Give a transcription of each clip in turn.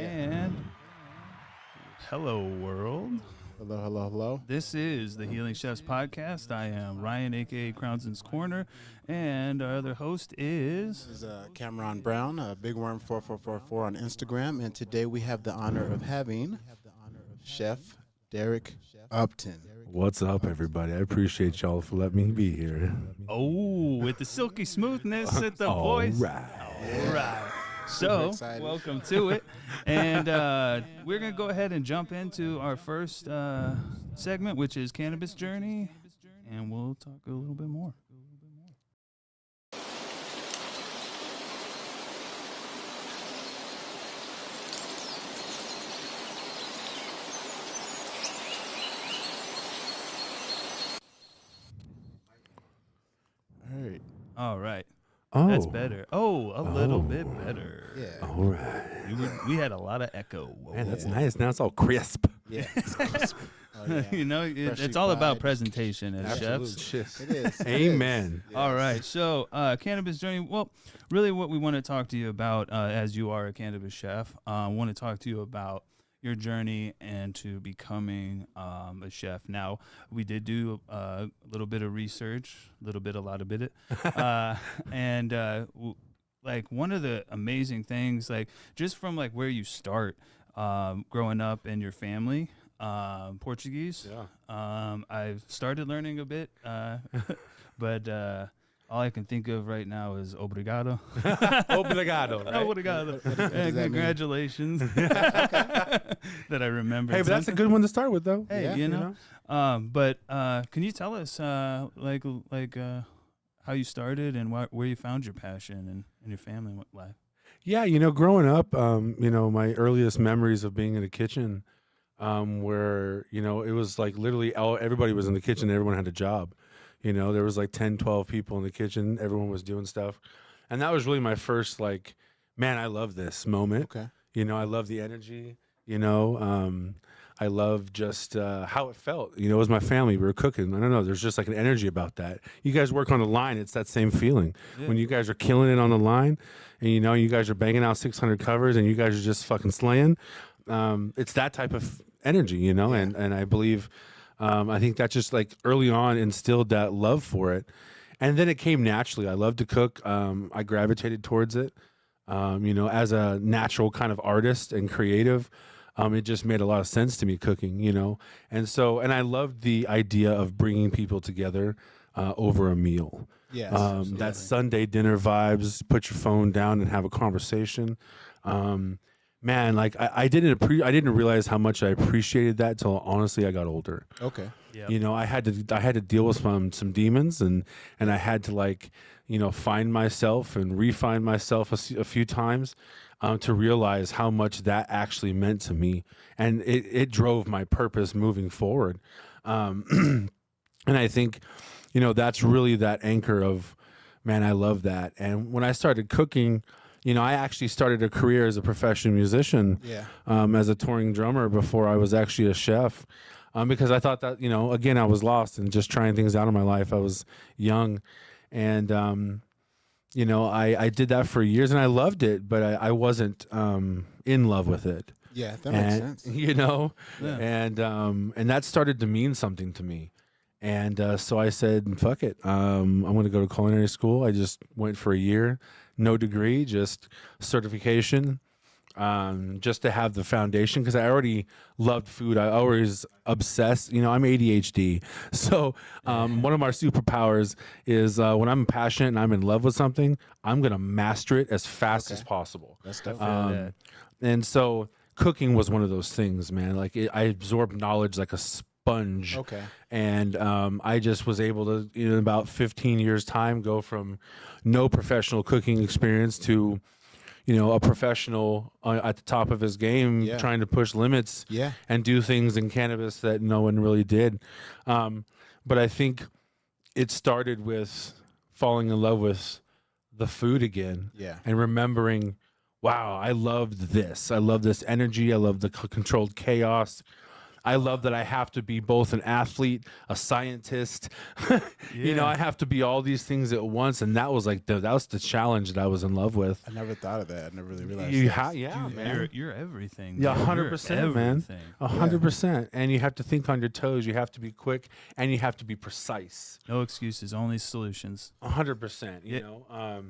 And hello, world. Hello, hello, hello. This is the Healing Chefs Podcast. I am Ryan, a.k.a. Crownson's Corner, and our other host is... This is Cameron Brown, Big Worm 4444 on Instagram, and today we have the honor of having Chef Derek Upton. What's up, everybody? I appreciate y'all for letting me be here. Oh, with the silky smoothness at the All voice. right. All right. So, welcome to it. And we're going to go ahead and jump into our first segment, which is Cannabis Journey. And we'll talk a little bit more. All right. All right. Oh, That's better. Oh, a little bit better. Yeah. all right. We had a lot of echo. Whoa. Man, that's nice. Now it's all crisp. Yeah. Oh, yeah. You know, Freshly it's all about fried. presentation as Absolute chefs. shit. It is. It Amen. is. All Yes. right. So, Cannabis Journey. Well, really what we want to talk to you about, as you are a cannabis chef, want to talk to you about your journey into becoming a chef. Now, we did do a little bit of research, a lot of it. And like one of the amazing things, like just from like where you start growing up in your family, Portuguese. Yeah. I've started learning a bit, but all I can think of right now is obrigado. Obrigado. Right? Obrigado. does that And mean? congratulations that I remembered. Hey, but that's a good one to start with, though. Hey, Yeah. you know. But can you tell us like how you started and where you found your passion and your family life? Yeah, growing up, my earliest memories of being in a kitchen, where, it was like literally everybody was in the kitchen. Everyone had a job. There was like 10, 12 people in the kitchen. Everyone was doing stuff. And that was really my first, like, man, I love this moment. Okay. I love the energy, I love just how it felt. It was my family. We were cooking. I don't know. There's just like an energy about that. You guys work on the line. It's that same feeling. Yeah. When you guys are killing it on the line and, you guys are banging out 600 covers and you guys are just fucking slaying. It's that type of energy, and I believe, I think that just like early on instilled that love for it. And then it came naturally. I love to cook. I gravitated towards it, as a natural kind of artist and creative. It just made a lot of sense to me cooking, and I loved the idea of bringing people together over a meal. Yes. That Sunday dinner vibes, put your phone down and have a conversation. Man, like I didn't realize how much I appreciated that till honestly I got older. Okay. Yep. I had to deal with some demons and I had to like, find myself and refine myself a few times to realize how much that actually meant to me. And it drove my purpose moving forward. And I think, that's really that anchor of, man, I love that. And when I started cooking, I actually started a career as a professional musician, as a touring drummer before I was actually a chef, because I thought that, again, I was lost and just trying things out in my life. I was young and, I did that for years and I loved it, but I wasn't in love with it. Yeah, that makes sense. Yeah. And that started to mean something to me. And so I said, fuck it. I'm going to go to culinary school. I just went for a year, no degree, just certification, just to have the foundation because I already loved food. I always obsessed. I'm ADHD. So one of my superpowers is when I'm passionate and I'm in love with something, I'm going to master it as fast as possible. That's dope. that. And so cooking was one of those things, man. Like I absorbed knowledge like a sponge. Okay. And I just was able to, in about 15 years' time, go from no professional cooking experience to, a professional at the top of his game, trying to push limits and do things in cannabis that no one really did. But I think it started with falling in love with the food again and remembering, wow, I loved this. I love this energy. I love the controlled chaos. I love that I have to be both an athlete, a scientist. You know, I have to be all these things at once, and that was like that was the challenge that I was in love with. I never thought of that. I never really realized. Man. You're everything. Yeah, 100%, man. 100%. And you have to think on your toes. You have to be quick, and you have to be precise. No excuses, only solutions. 100%. You know.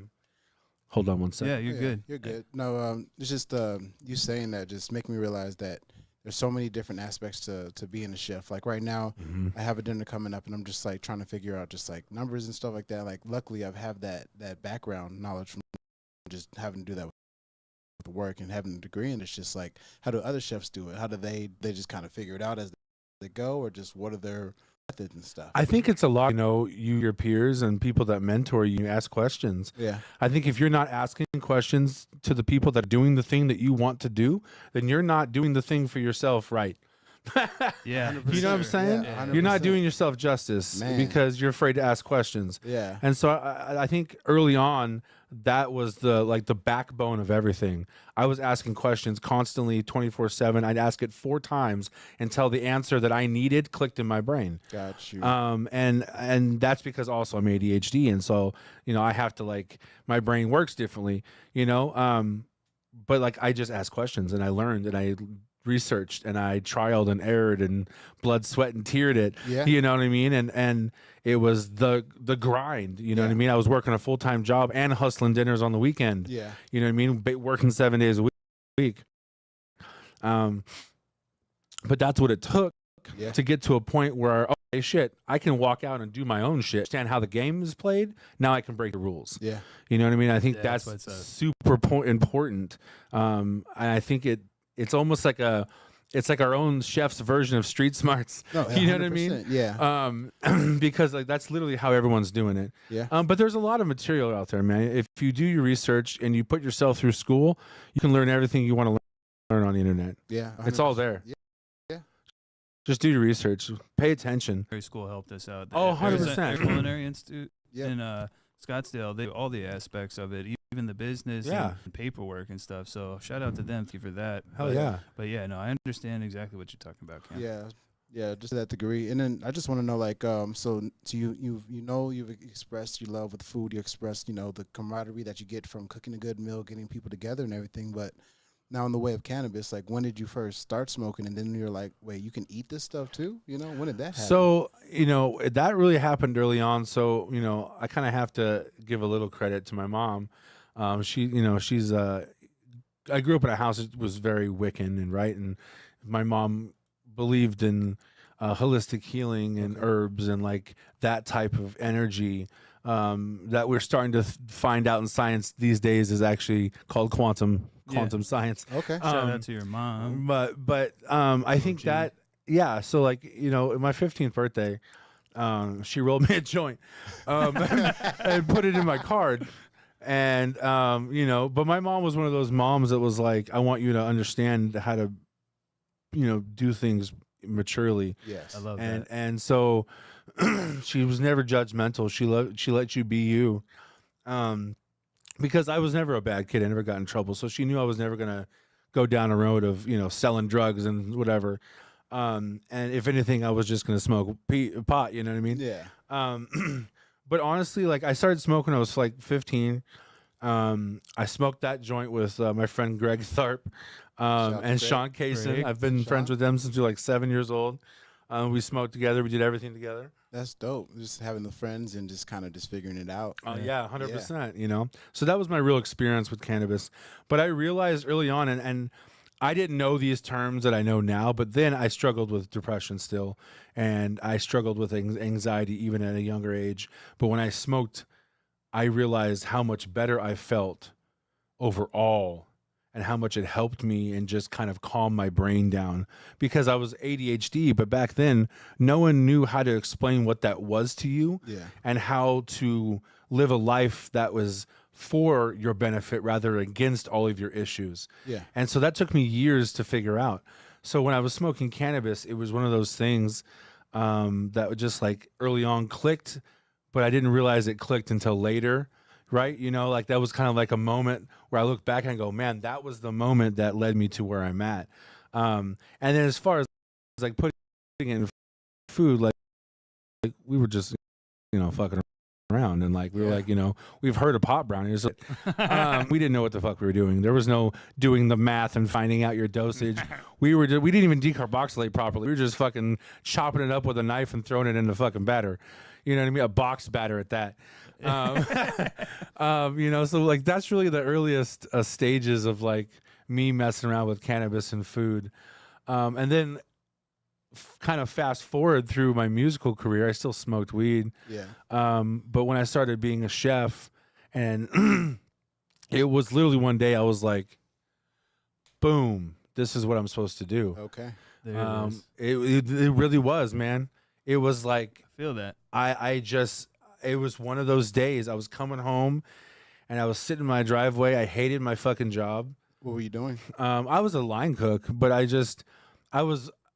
Hold on one second. Yeah, you're good. You're good. No, it's just you saying that just make me realize that there's so many different aspects to being a chef. Like right now, I have a dinner coming up, and I'm just like trying to figure out just like numbers and stuff like that. Like luckily, I've have that background knowledge from just having to do that with work and having a degree. And it's just like, how do other chefs do it? How do they just kind of figure it out as they go, or just what are their methods and stuff? I think it's a lot, you know, your peers and people that mentor you ask questions. Yeah. I think if you're not asking questions to the people that are doing the thing that you want to do, then you're not doing the thing for yourself right. Yeah. You know what I'm saying? Yeah, you're not doing yourself justice because you're afraid to ask questions. Yeah. And so I think early on, that was the backbone of everything. I was asking questions constantly 24/7. I'd ask it 4 times until the answer that I needed clicked in my brain. Got you. And that's because also I'm ADHD. And so, you know, I have to like, my brain works differently, you know? But like, I just asked questions and I learned and I researched and I trialed and erred and blood, sweat, and teared it. Yeah. You know what I mean? And it was the grind. You know what I mean? I was working a full-time job and hustling dinners on the weekend. Yeah. You know what I mean? Working 7 days a week. But that's what it took to get to a point where, okay, shit, I can walk out and do my own shit. Understand how the game is played. Now I can break the rules. Yeah. You know what I mean? I think that's that's super important. And I think it's almost like it's like our own chef's version of street smarts. No, you know what I mean? Yeah. Because like that's literally how everyone's doing it. Yeah. But there's a lot of material out there, man. If you do your research and you put yourself through school, you can learn everything you want to learn on the internet. Yeah. It's all there. Yeah. Just do your research. Pay attention. School helped us out. Oh, There's 100%. a Culinary Institute Yeah. in Scottsdale. They do all the aspects of it, even the business and paperwork and stuff. So shout out to them for that. Hell yeah. But yeah, no, I understand exactly what you're talking about, Cam. Yeah. Yeah, just to that degree. And then I just want to know, like, so you've expressed your love with food. You expressed, you know, the camaraderie that you get from cooking a good meal, getting people together and everything. But now in the way of cannabis, like, when did you first start smoking? And then you're like, wait, you can eat this stuff too? You know, when did that happen? So, you know, that really happened early on. So, you know, I kind of have to give a little credit to my mom. She, you know, she's, I grew up in a house that was very Wiccan and right. And my mom believed in holistic healing and herbs and like that type of energy that we're starting to find out in science these days is actually called quantum science. Okay. Shout out to your mom. But I think that, yeah. So like, you know, my 15th birthday, she rolled me a joint and put it in my card. And, you know, but my mom was one of those moms that was like, I want you to understand how to, you know, do things maturely. Yes. I love that. And so she was never judgmental. She let you be you. Because I was never a bad kid. I never got in trouble. So she knew I was never going to go down a road of, you know, selling drugs and whatever. And if anything, I was just going to smoke pot, you know what I mean? Yeah. But honestly, like I started smoking when I was like 15. I smoked that joint with my friend Greg Tharp and Sean Kaysen. I've been friends with them since we were like 7 years old. We smoked together. We did everything together. That's dope. Just having the friends and just kind of just figuring it out. Oh yeah, 100%. You know, so that was my real experience with cannabis. But I realized early on, and I didn't know these terms that I know now. But then I struggled with depression still, and I struggled with anxiety even at a younger age. But when I smoked, I realized how much better I felt overall and how much it helped me and just kind of calm my brain down because I was ADHD. But back then, no one knew how to explain what that was to you and how to live a life that was for your benefit rather against all of your issues. Yeah. And so that took me years to figure out. So when I was smoking cannabis, it was one of those things that would just like early on clicked, but I didn't realize it clicked until later. Right. You know, like that was kind of like a moment where I look back and go, man, that was the moment that led me to where I'm at. And then as far as like putting it in food, like we were just, fucking around, and like we were like, we've heard of pot brownies. We didn't know what the fuck we were doing. There was no doing the math and finding out your dosage. We didn't even decarboxylate properly. We were just fucking chopping it up with a knife and throwing it in the fucking batter. You know what I mean? A box batter at that. So like that's really the earliest stages of like me messing around with cannabis and food. And then kind of fast forward through my musical career, I still smoked weed. Yeah. But when I started being a chef, and it was literally one day I was like, boom, this is what I'm supposed to do. Okay. There it is. It really was, man. It was like, I feel that. It was one of those days. I was coming home and I was sitting in my driveway. I hated my fucking job. What were you doing? I was a line cook, but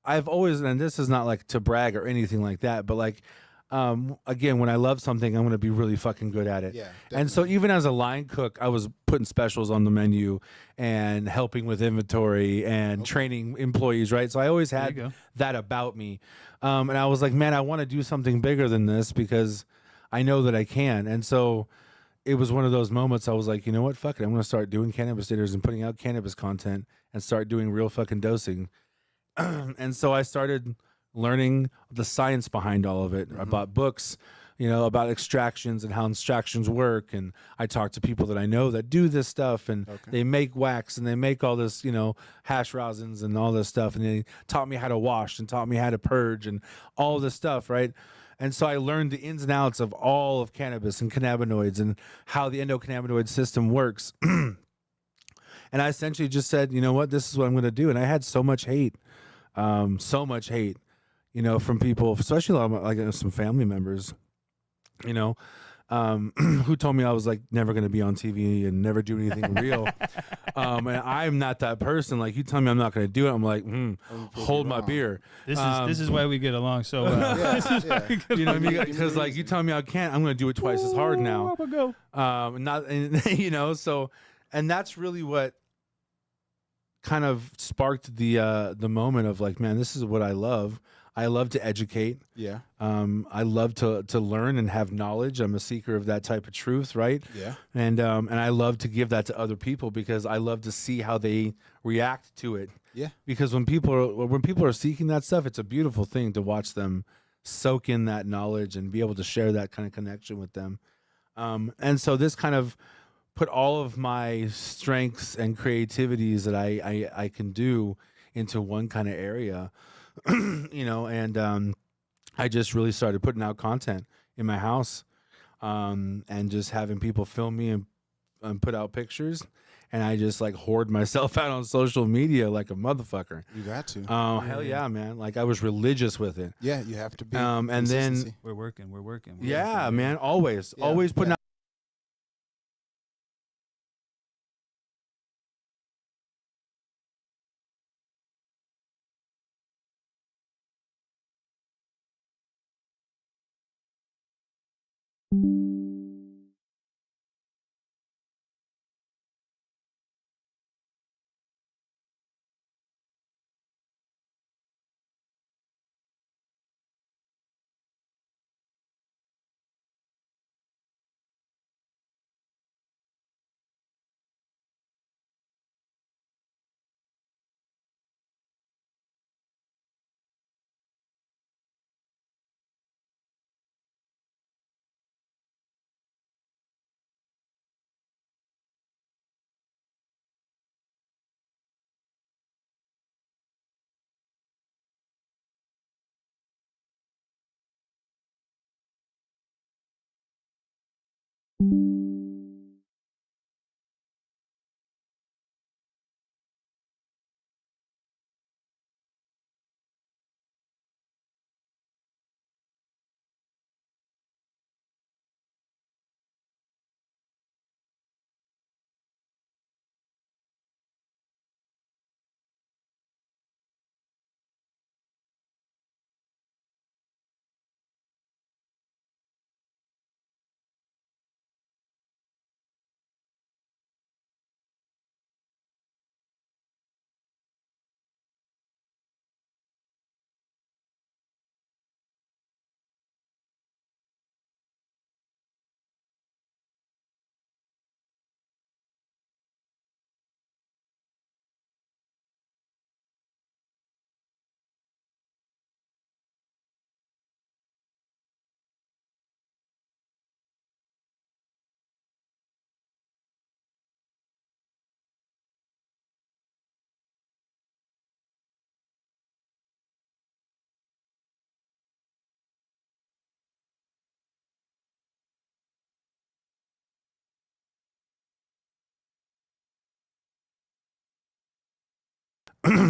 I've always, and this is not like to brag or anything like that, but like, again, when I love something, I'm going to be really fucking good at it. Yeah. And so even as a line cook, I was putting specials on the menu and helping with inventory and training employees, right? So I always had that about me. And I was like, man, I want to do something bigger than this because I know that I can. And so it was one of those moments I was like, you know what, fuck it. I'm going to start doing cannabis dinners and putting out cannabis content and start doing real fucking dosing. And so I started learning the science behind all of it. I bought books, about extractions and how extractions work. And I talked to people that I know that do this stuff, and they make wax and they make all this, hash rosins and all this stuff. And they taught me how to wash and taught me how to purge and all this stuff, right? And so I learned the ins and outs of all of cannabis and cannabinoids and how the endocannabinoid system works. And I essentially just said, you know what, this is what I'm going to do. And I had so much hate. From people, especially like some family members, who told me I was like never going to be on TV and never do anything real. And I'm not that person. Like, you tell me I'm not going to do it, I'm like, hold my beer. This is why we get along so well. You know what I mean? Because like you tell me I can't, I'm going to do it twice as hard now. And that's really what kind of sparked the moment of like, man, this is what I love. I love to educate. Yeah. I love to learn and have knowledge. I'm a seeker of that type of truth, right? Yeah. And I love to give that to other people because I love to see how they react to it. Yeah. Because when people are seeking that stuff, it's a beautiful thing to watch them soak in that knowledge and be able to share that kind of connection with them. And so this kind of put all of my strengths and creativities that I can do into one kind of area, and I just really started putting out content in my house, and just having people film me and put out pictures. And I just like hoard myself out on social media like a motherfucker. You got to. Oh, hell yeah, man. Like I was religious with it. Yeah, you have to be. And then we're working. Yeah, man. Always putting out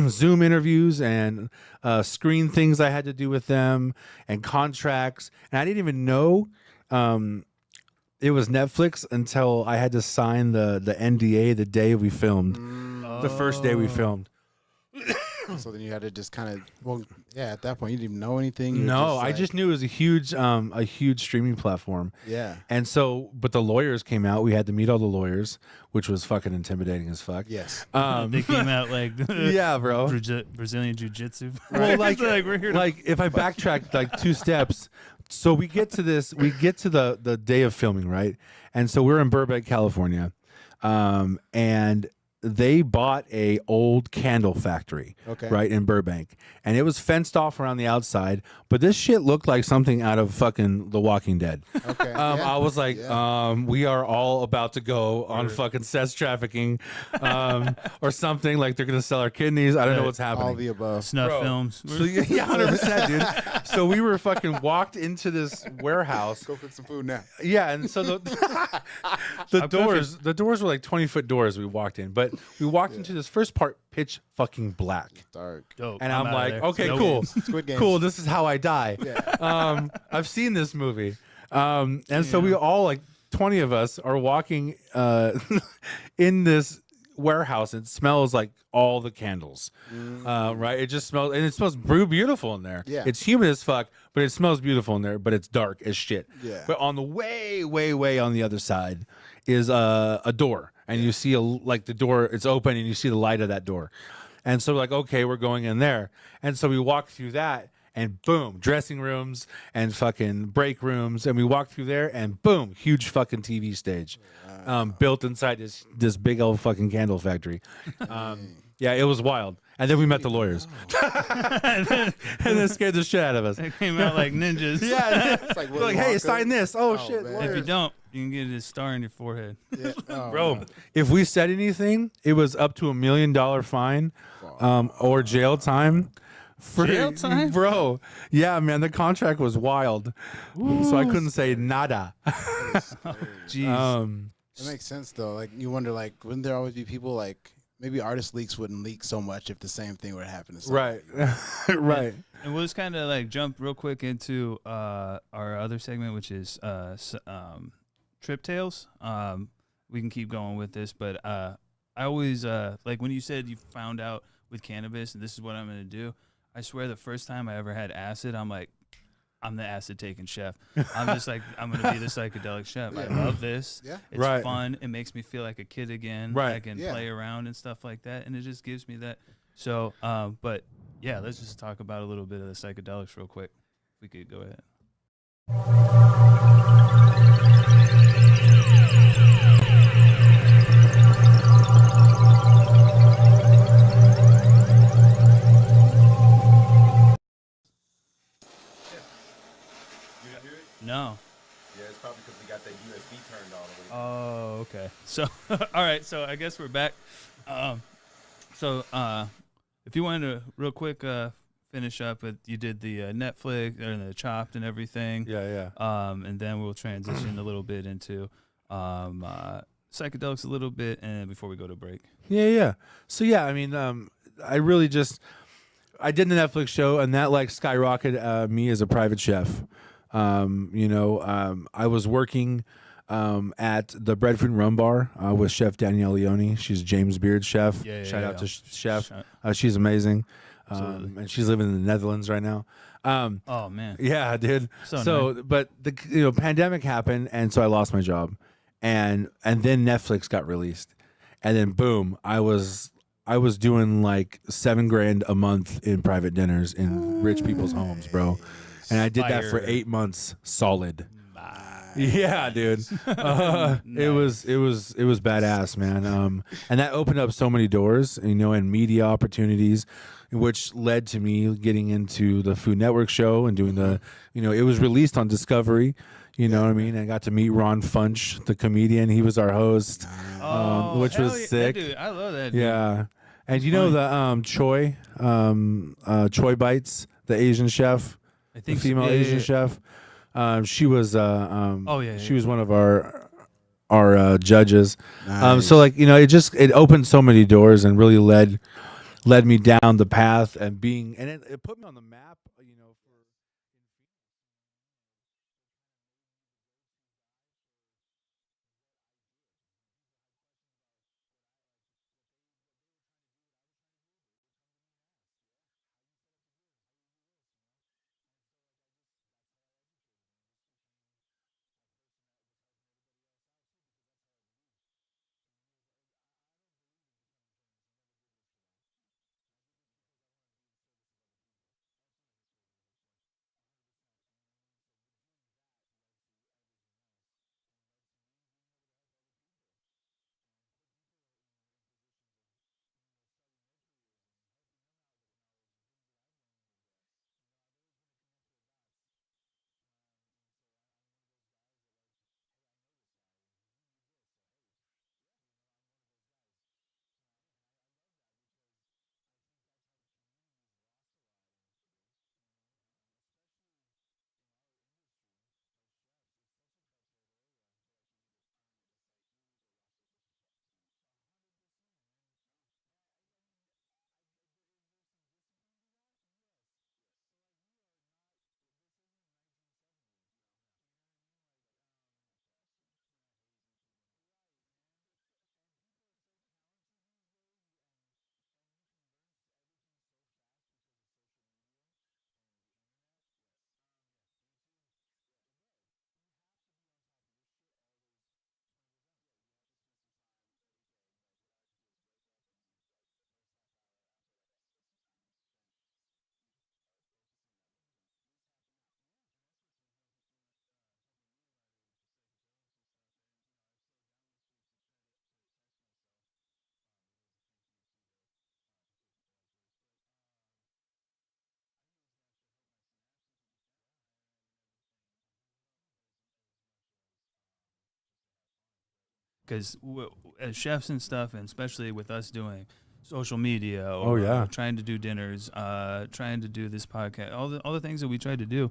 Zoom interviews and screen things I had to do with them and contracts. And I didn't even know it was Netflix until I had to sign the NDA the day we filmed, the first day we filmed. So then you had to just kind of, well, yeah, at that point you didn't even know anything. You were No, just I like, just knew it was a huge streaming platform. yeah. And so, but the lawyers came out. We had to meet all the lawyers, which was fucking intimidating as fuck. Yes. They came out like Yeah, bro. Brazilian jiu-jitsu. Well, like, we're here to like if I backtrack like 2 steps, so we get to the day of filming, right? And so we're in Burbank, California, and they bought a old candle factory, Okay. right, in Burbank, and it was fenced off around the outside, but this shit looked like something out of fucking The Walking Dead. Okay. I was like, Yeah. we are all about to go on fucking sex trafficking, or something, like they're gonna sell our kidneys. I don't know what's happening. All the above. snuff Bro. films. So yeah, 100%, dude. So we were fucking walked into this warehouse. Go cook some food now. Yeah, and so the doors were like 20-foot doors we walked in, but we walked into this first part pitch fucking black. Dark. Dope. And I'm outta like, there. okay, Nope. cool. Squid Games. Cool, this is how I die. Yeah. I've seen this movie. And so we all, like 20 of us, are walking in this warehouse. It smells like all the candles, right? It just smells, and it smells beautiful in there. Yeah. It's humid as fuck, but it smells beautiful in there, but it's dark as shit. Yeah. But on the way on the other side is a door, and you see the door, it's open, and you see the light of that door. And so like, okay, we're going in there. And so we walk through that, and boom, dressing rooms and fucking break rooms. And we walk through there, and boom, huge fucking TV stage built inside this big old fucking candle factory. Yeah, it was wild. And then we met the lawyers. and then scared the shit out of us. They came out like ninjas. Yeah. It's like, They're Willy like, hey, Wonka. sign this. Oh, shit. man. If lawyers. you don't, you can get a star in your forehead. Yeah. Oh, Bro, man. if we said anything, it was up to $1 million fine or jail time. Jail time? Bro. Yeah, man, the contract was wild. So I couldn't say nada. Jeez. That makes sense though. Like you wonder, like, wouldn't there always be people like maybe artist leaks wouldn't leak so much if the same thing would happen to someone? Right. Right. And we'll just kind of like jump real quick into our other segment, which is Trip Tales. We can keep going with this, but I always like when you said you found out with cannabis and this is what I'm going to do. I swear the first time I ever had acid, I'm like, I'm the acid taking chef. I'm just like, I'm going to be the psychedelic chef. I love this. Yeah. It's Right. fun. It makes me feel like a kid again. Right. I can Yeah. play around and stuff like that. And it just gives me that. So, but yeah, let's just talk about a little bit of the psychedelics real quick. If we could go ahead. No. Yeah, it's probably because we got that USB turned on. Oh, okay. So, all right. So I guess we're back. So if you wanted to real quick finish up with, you did the Netflix or the Chopped and everything. Yeah. And then we'll transition a little bit into psychedelics a little bit, and before we go to break. Yeah. So yeah, I mean, I really just I did the Netflix show, and that like skyrocketed me as a private chef. I was working at the Breadfruit and Rum Bar with Chef Danielle Leone. She's James Beard's chef. Shout out to Chef. She's amazing. And she's living in the Netherlands right now. Oh man. Yeah, dude. So nice. But the pandemic happened, and so I lost my job, and then Netflix got released, and then boom, I was doing like $7,000 a month in private dinners in rich people's homes, bro. And I did that for 8 months solid. Yeah, dude. It was badass, man. And that opened up so many doors, and media opportunities, which led to me getting into the Food Network show and doing the, it was released on Discovery. You know what I mean? I got to meet Ron Funch, the comedian. He was our host, which was sick. Dude, I love that. Dude. Yeah. And the Choi Bites, the Asian chef, I think the female Asian chef. She was she was one of our judges. Nice. So like, it opened so many doors and really led led me down the path and it put me on the map, for because as chefs and stuff, and especially with us doing social media Oh or yeah. trying to do dinners, trying to do this podcast, all the things that we tried to do,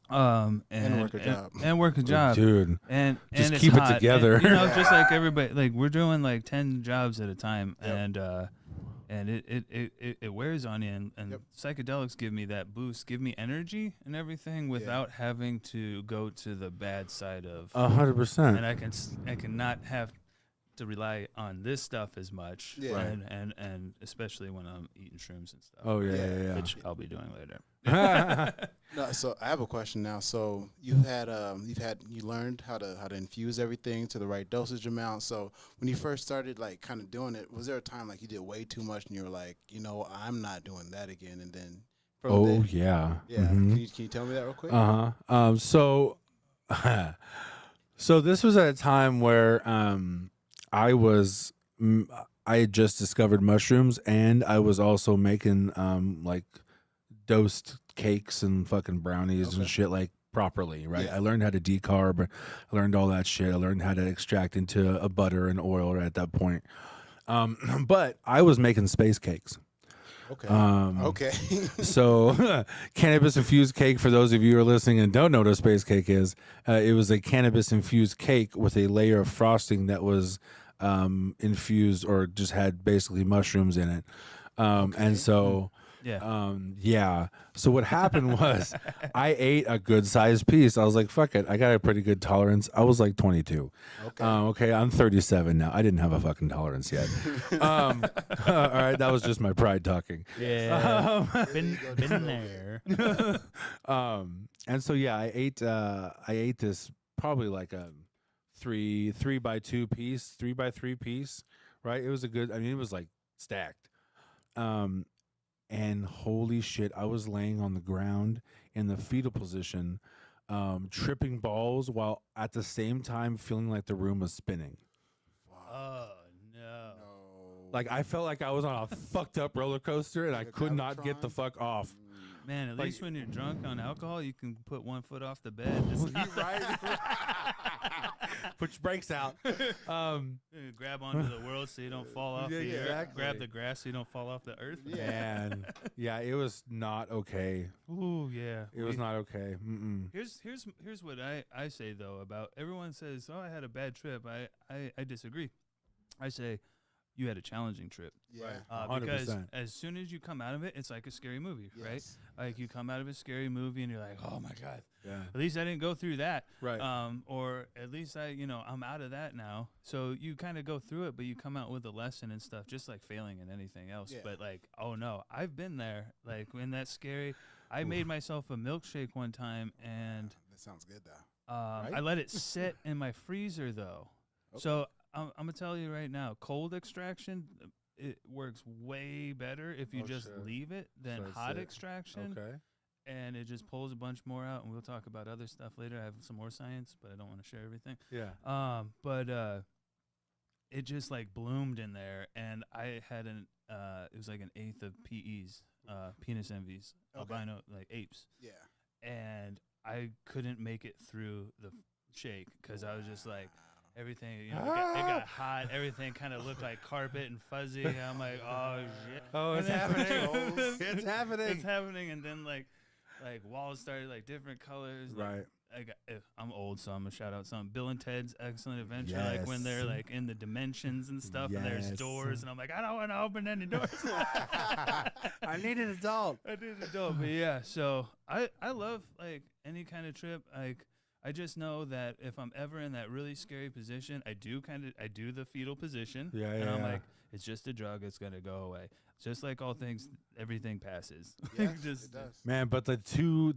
And work a job. and work a job, Dude, and just it's keep it hot, together. and, just like everybody, like we're doing like 10 jobs at a time, Yep. and it wears on you, and Yep. psychedelics give me that boost, give me energy and everything without having to go to the bad side of 100%. and I can not have to rely on this stuff as much, Yeah. Right. and especially when I'm eating shrooms and stuff. Oh yeah. Which I'll be doing later. No, so I have a question now. So you learned how to infuse everything to the right dosage amount. So when you first started like kind of doing it, was there a time like you did way too much and you were like, I'm not doing that again? And then from Oh then, yeah. yeah. Mhm. Can you tell me that real quick? So so this was at a time where I was I had just discovered mushrooms, and I was also making like dosed cakes and fucking brownies and Okay. shit like properly, right? Yeah. I learned how to decarb, I learned all that shit. I learned how to extract into a butter and oil right at that point. But I was making space cakes. Okay. Um, Okay. So, cannabis infused cake, for those of you who are listening and don't know what a space cake is, it was a cannabis infused cake with a layer of frosting that was infused or just had basically mushrooms in it. Okay. And so, Yeah. So what happened was I ate a good sized piece. I was like, fuck it. I got a pretty good tolerance. I was like 22. Okay. Okay. I'm 37 now. I didn't have a fucking tolerance yet. All right. That was just my pride talking. Yeah. Been there. And so, yeah, I ate this probably like a three by two piece, 3x3 piece, right? It was it was like stacked. And holy shit, I was laying on the ground in the fetal position, tripping balls while at the same time feeling like the room was spinning. Oh no. No. Like I felt like I was on a fucked up roller coaster and Like I a could not get the Gravitron? fuck off. Man, at Like- least when you're drunk on alcohol, you can put one foot off the bed. Just Put your brakes out. grab onto the world so you don't fall off Yeah, the earth. exactly. Grab the grass so you don't fall off the earth. And yeah, it was not okay. Ooh, yeah. It was not okay. Mm-mm. Here's what I say though about everyone says, oh, I had a bad trip. I disagree. I say you had a challenging trip. Yeah. Because 100%. as soon as you come out of it, it's like a scary movie, right? Yes. Like you come out of a scary movie and you're like, oh my God, Yeah. at least I didn't go through that. Right. Or at least I'm out of that now. So you kind of go through it, but you come out with a lesson and stuff, just like failing in anything else. Yeah. But like, oh no, I've been there. Like when that's scary, I made myself a milkshake one time and That sounds good though. I let it sit in my freezer though. Okay. So I'm gonna tell you right now, cold extraction, it works way better if you just sure. leave it than So hot sit. extraction. Okay. And it just pulls a bunch more out, and we'll talk about other stuff later. I have some more science, but I don't want to share everything. Yeah. But it just like bloomed in there, and I had it was like an eighth of PEs, penis envies, albino, like apes. Yeah. And I couldn't make it through the shake because I was just like, everything, it got hot. Everything kind of looked like carpet and fuzzy. I'm like, oh shit. Oh, it's happening. It's happening. It's happening. And then like walls started like different colors. Right. I'm old, so I'm gonna shout out some Bill and Ted's Excellent Adventure, like when they're like in the dimensions and stuff, and there's doors, and I'm like, I don't want to open any doors. I need an adult. I need an adult, but yeah. So I love like any kind of trip. Like I just know that if I'm ever in that really scary position, I do the fetal position. Yeah, and I'm yeah. like, it's just a drug. It's gonna go away. Just like all things, everything passes. Yeah, Just, it does. Man, but the two,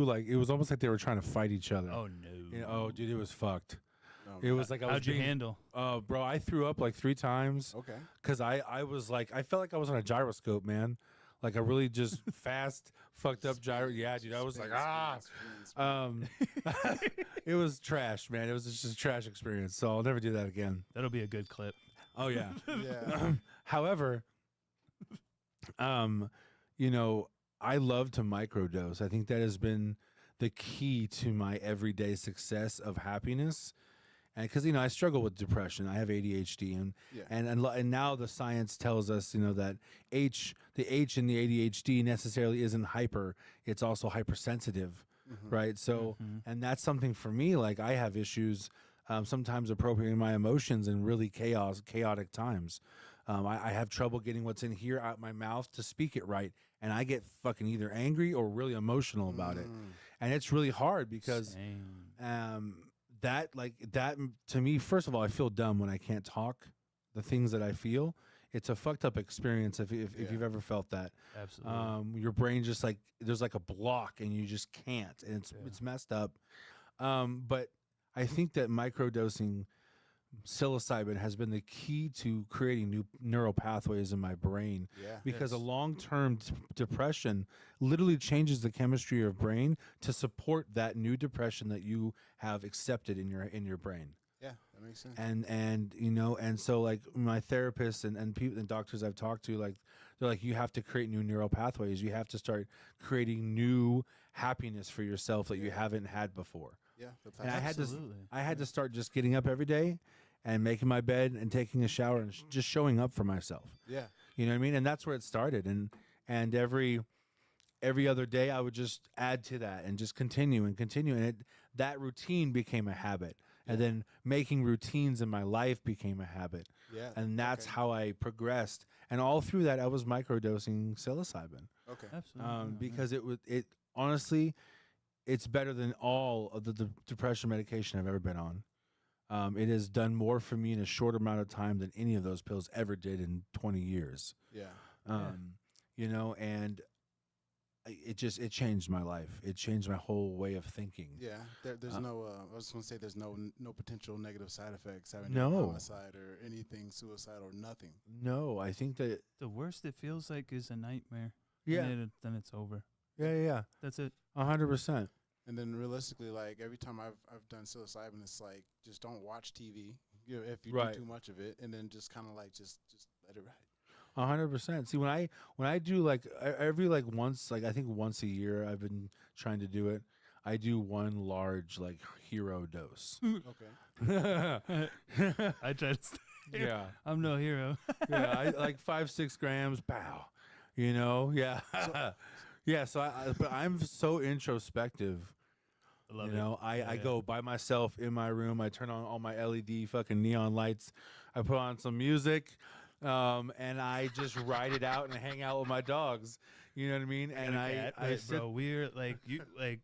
like it was almost like they were trying to fight each other. oh no. Dude, it was fucked. No, It was like I was How'd you being- handle? Bro, I threw up like 3 times. Okay. Because I was like, I felt like I was on a gyroscope, man. Like a really just fast, fucked up gyro. Yeah, dude, I was like, Spin. It was trash, man. It was just a trash experience. So I'll never do that again. That'll be a good clip. Oh, yeah. Yeah. However, I love to microdose. I think that has been the key to my everyday success of happiness. And because I struggle with depression, I have ADHD, and now the science tells us that the H in the ADHD necessarily isn't hyper; it's also hypersensitive, right? So, and that's something for me. Like I have issues sometimes appropriating my emotions in really chaotic times. I have trouble getting what's in here out my mouth to speak it right, and I get fucking either angry or really emotional about it, and it's really hard because. Same. That to me, first of all, I feel dumb when I can't talk the things that I feel. It's a fucked up experience if you've ever felt that. Absolutely. Your brain just like there's like a block and you just can't, and it's messed up. But I think that microdosing psilocybin has been the key to creating new neural pathways in my brain. Yeah. Because Yes. a long-term depression literally changes the chemistry of your brain to support that new depression that you have accepted in your brain. Yeah, that makes sense. And so like my therapists and people and doctors I've talked to, like they're like, you have to create new neural pathways. You have to start creating new happiness for yourself that you haven't had before. Yeah, that's And Absolutely. I had to start just getting up every day and making my bed and taking a shower and just showing up for myself. Yeah. You know what I mean? And that's where it started. And every other day I would just add to that and just continue. And that routine became a habit. And then making routines in my life became a habit. Yeah. And that's how I progressed. And all through that I was microdosing psilocybin. Okay. Absolutely. Because it honestly, it's better than all of the depression medication I've ever been on. It has done more for me in a short amount of time than any of those pills ever did in 20 years. Yeah. And it changed my life. It changed my whole way of thinking. Yeah. There's no. I was going to say there's no potential negative side effects having No. homicide or anything, suicide or nothing. No, I think that The worst it feels like is a nightmare. Yeah. And then it's over. yeah, That's it. 100%. And then realistically, like every time I've done psilocybin, it's like just don't watch TV. If you Right. do too much of it, and then just kind of like just let it ride. 100%. See, when I do like every like once, like I think once a year, I've been trying to do it. I do one large like hero dose. Okay. I try to stay. Yeah. I'm no hero. Yeah, I like 5-6 grams. Pow. Yeah. Yeah. So but I'm so introspective. I love I go by myself in my room. I turn on all my LED fucking neon lights. I put on some music. and I just ride it out and hang out with my dogs. You know what I mean? And I sit, bro, we're like you like.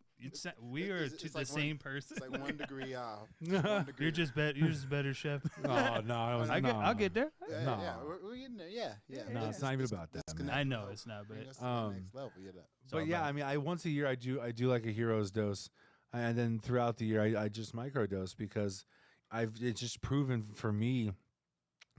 We are It's the like same person. It's like 1 degree off. You're just better. You're just better, chef. Oh no, I'll get there. Yeah, No. yeah, we're getting there. Yeah. No, it's not even about that, man. I know it's not, but That's the next level. But yeah, I mean, I once a year I do like a hero's dose, and then throughout the year I just microdose because it's just proven for me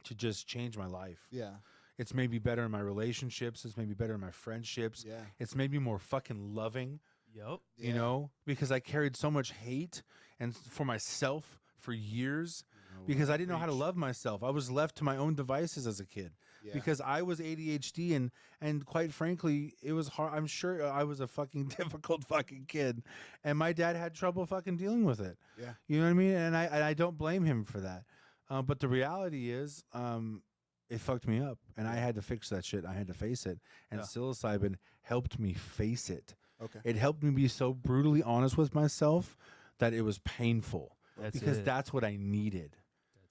to just change my life. Yeah. It's made me better in my relationships. It's made me better in my friendships. Yeah. It's made me more fucking loving. Yep. You know, because I carried so much hate and for myself for years because I didn't know how to love myself. I was left to my own devices as a kid because I was ADHD and quite frankly, it was hard. I'm sure I was a fucking difficult fucking kid and my dad had trouble fucking dealing with it. Yeah. You know what I mean? And I don't blame him for that. But the reality is, it fucked me up and I had to fix that shit. I had to face it. And psilocybin helped me face it. Okay. It helped me be so brutally honest with myself that it was painful because that's what I needed.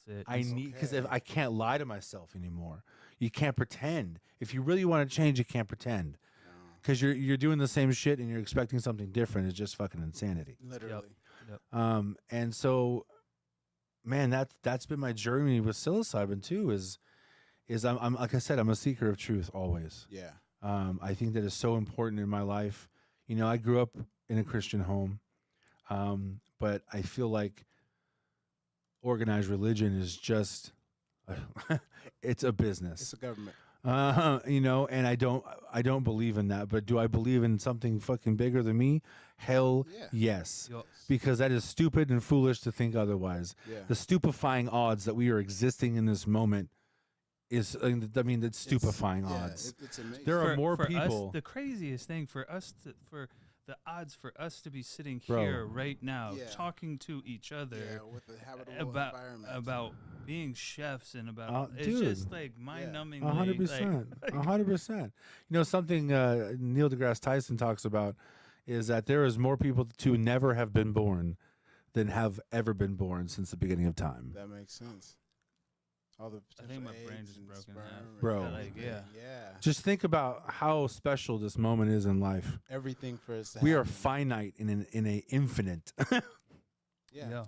That's it. I need because if I can't lie to myself anymore, you can't pretend. If you really want to change, you can't pretend because you're doing the same shit and you're expecting something different. It's just fucking insanity. Literally. Yep. And so, man, that's been my journey with psilocybin too. Is I'm like I said, I'm a seeker of truth always. Yeah. I think that is so important in my life. You know, I grew up in a Christian home, but I feel like organized religion is just, it's a business. It's a government. You know, and I don't believe in that. But do I believe in something fucking bigger than me? Hell yes. Yep. Because that is stupid and foolish to think otherwise. Yeah. The stupefying odds that we are existing in this moment is, I mean, it's stupefying odds. It's amazing. There are more for people. Us, the craziest thing for the odds for us to be sitting Bro. here right now, Yeah. talking to each other with the habitable environment. about being chefs and about it's dude. just like mind-numbing. 100%. 100%. You know, something Neil deGrasse Tyson talks about is that there is more people to never have been born than have ever been born since the beginning of time. That makes sense. All the I think my potential brain eggs just and broke in sperm half. and Bro. everything. Like, Yeah. Just think about how special this moment is in life. Everything for us to We are happen. finite in a infinite. Yeah.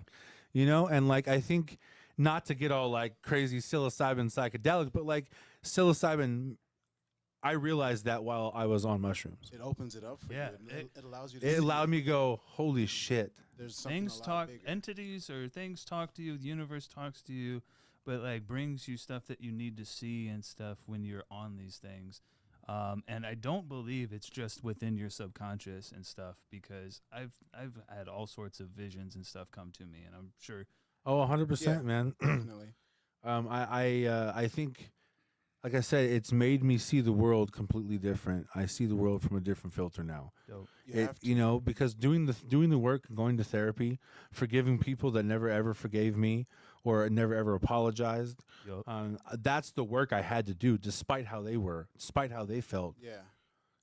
You know, and like I think not to get all like crazy psilocybin psychedelic, but like psilocybin, I realized that while I was on mushrooms. It opens it up for Yeah, you. It allows you to It see allowed me to go, holy shit. there's something things a lot talk, bigger. entities or things talk to you. The universe talks to you, but like brings you stuff that you need to see and stuff when you're on these things. And I don't believe it's just within your subconscious and stuff because I've had all sorts of visions and stuff come to me, and I'm sure. Oh, 100%, Yeah. man. Definitely. I think, like I said, it's made me see the world completely different. I see the world from a different filter now. Dope. You have to. You know, because doing the work, going to therapy, forgiving people that never ever forgave me or never ever apologized. Yup. That's the work I had to do, despite how they were, despite how they felt. Yeah.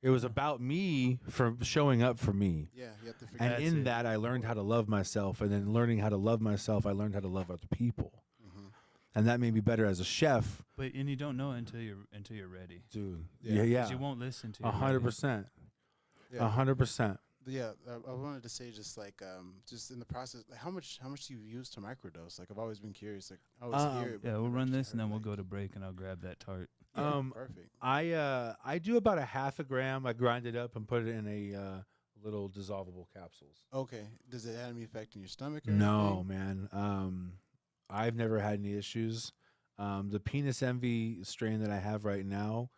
It was about me for showing up for me. Yeah. You have to figure And That's in it. that, I learned how to love myself. And then learning how to love myself, I learned how to love other people. And that made me better as a chef. And you don't know until you're ready. Dude. Yeah. Yeah. 'Cause you won't listen to 100%. Yeah. 100%. But yeah, I wanted to say just like just in the process, like how much do you use to microdose? Like I've always been curious. Like I always hear it. but Yeah, we'll never run just this and heard, then we'll like- go to break and I'll grab that tart. Yeah, perfect. I do about a half a gram. I grind it up and put it in a little dissolvable capsules. Okay. Does it have any effect in your stomach? Or No, anything? man. I've never had any issues. The penis envy strain that I have right now,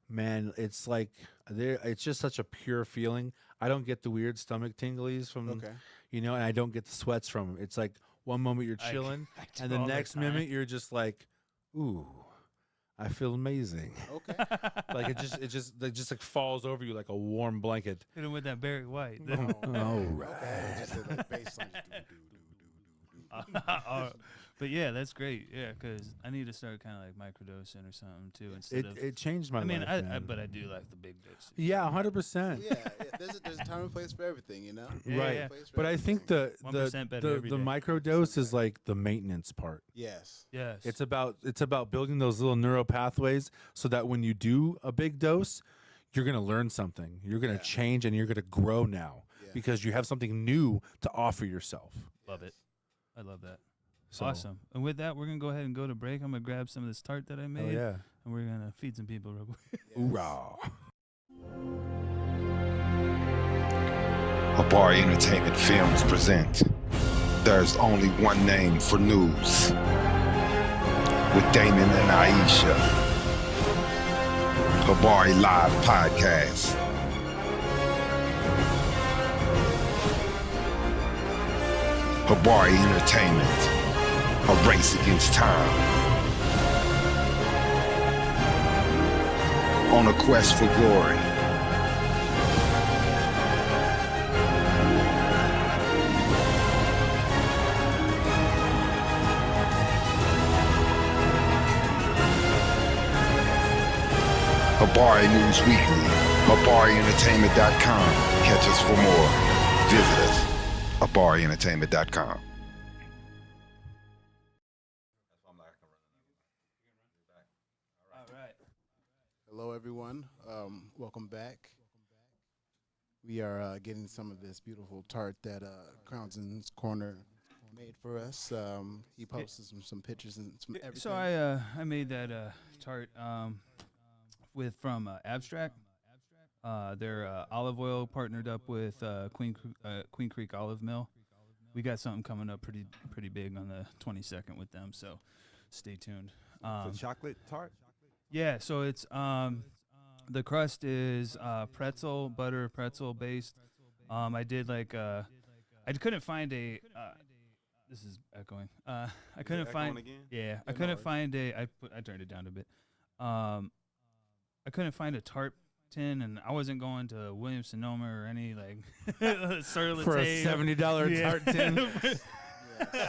man, it's like it's just such a pure feeling. I don't get the weird stomach tinglies from, Okay. you know, and I don't get the sweats from them. It's like one moment you're chilling, I do and the all the next time. minute you're just like, ooh, I feel amazing. Okay. Like it just like falls over you like a warm blanket. Hit him with that Barry White. All right. Okay. Just like bass line. Just do, do, do, do, do, do. Oh, But yeah, that's great. Yeah, because I need to start kind of like microdosing or something too instead of. It changed my I mean, life. but I do like the big doses. Yeah, 100%. Yeah, there's a time and place for everything, you know. Yeah, Right. yeah. Place for But I think the 1% better every the day. microdose is like the maintenance part. yes, Yes. It's about building those little neural pathways so that when you do a big dose, you're gonna learn something. You're gonna change and you're gonna grow now because you have something new to offer yourself. Love it. I love that. So, Awesome. And with that, we're gonna go ahead and go to break. I'm gonna grab some of this tart that I Oh made, yeah. and we're gonna feed some people real quick. Hoorah. Habari Entertainment Films present There's Only One Name for News with Damon and Iesha. Habari Live Podcast. Habari Entertainment. A race against time. On a quest for glory. Habari News Weekly, HabariEntertainment.com. Catch us for more. Visit us, HabariEntertainment.com. All right. Hello, everyone. Welcome back. We are getting some of this beautiful tart that Crownson's Corner made for us. He posted some pictures and some everything. So I made that tart from Abstract. Their olive oil partnered up with Queen Creek Olive Mill. We got something coming up pretty big on the 22nd with them, so stay tuned. The chocolate tart? Yeah, so it's the crust is butter pretzel based. I did I couldn't find a. This is echoing. I couldn't find. Again? Yeah, I couldn't find a. I turned it down a bit. I couldn't find a tart tin, and I wasn't going to Williams Sonoma or any Sur For a Latte. $70 tart tin.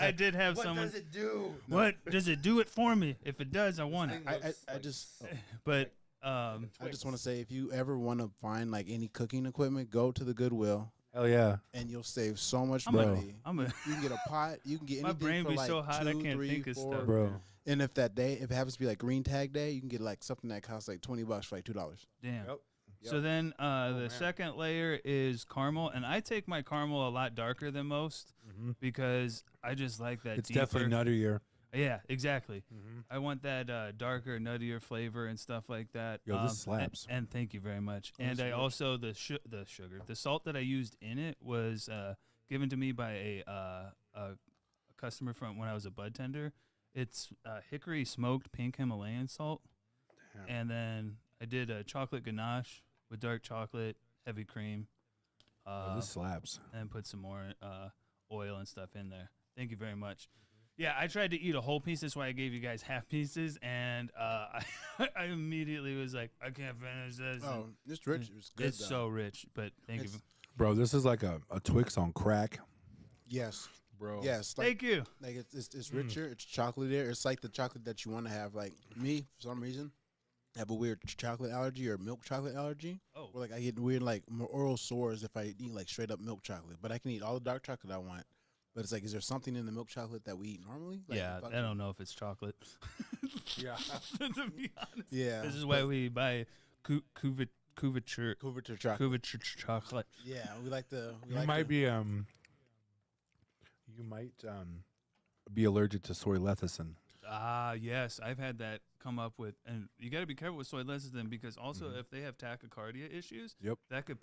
I did have someone. What does it do? What does it do it for me? If it does, I want it. I just But I just want to say, if you ever want to find like any cooking equipment, go to the Goodwill, Hell yeah. and you'll save so much I'm a- money. You can get a pot. You can get my anything brain for be like so hot I 2, can't 3, think of 4. stuff. Bro. And if it happens to be like Green Tag Day, you can get like something that costs like $20 for like $2. Damn. Yep. So then the second layer is caramel, and I take my caramel a lot darker than most because I just like that. It's deeper. definitely nuttier. Yeah, exactly. I want that darker, nuttier flavor and stuff like that. Yo, this slaps. And thank you very much. Oh, And that's I rich. also the salt that I used in it was given to me by a customer from when I was a bud tender. It's hickory smoked pink Himalayan salt. Damn. And then I did a chocolate ganache with dark chocolate, heavy cream. This slaps. And put some more oil and stuff in there. Thank you very much. Yeah, I tried to eat a whole piece. That's why I gave you guys half pieces. And I immediately was like, I can't finish this. Oh, it's rich. It's good. It's though. so rich. But thank you. It's- Bro, this is like a Twix on crack. Yes. Bro. Yes. Like, Thank you. like it's richer. It's chocolatier. It's like the chocolate that you want to have. Like me, for some reason, have a weird chocolate allergy or milk chocolate allergy. Oh. Or like I get weird like more oral sores if I eat like straight up milk chocolate. But I can eat all the dark chocolate I want. But it's like, is there something in the milk chocolate that we eat normally? Like, Yeah, fuck I it. don't know if it's chocolate. Yeah. To be honest. Yeah. This is why we buy couverture Couverture chocolate. couverture chocolate. Yeah, we like the. We You like might the, be allergic to soy lecithin. Ah, yes, I've had that come up with, and you got to be careful with soy lecithin because also if they have tachycardia issues, Yep. that could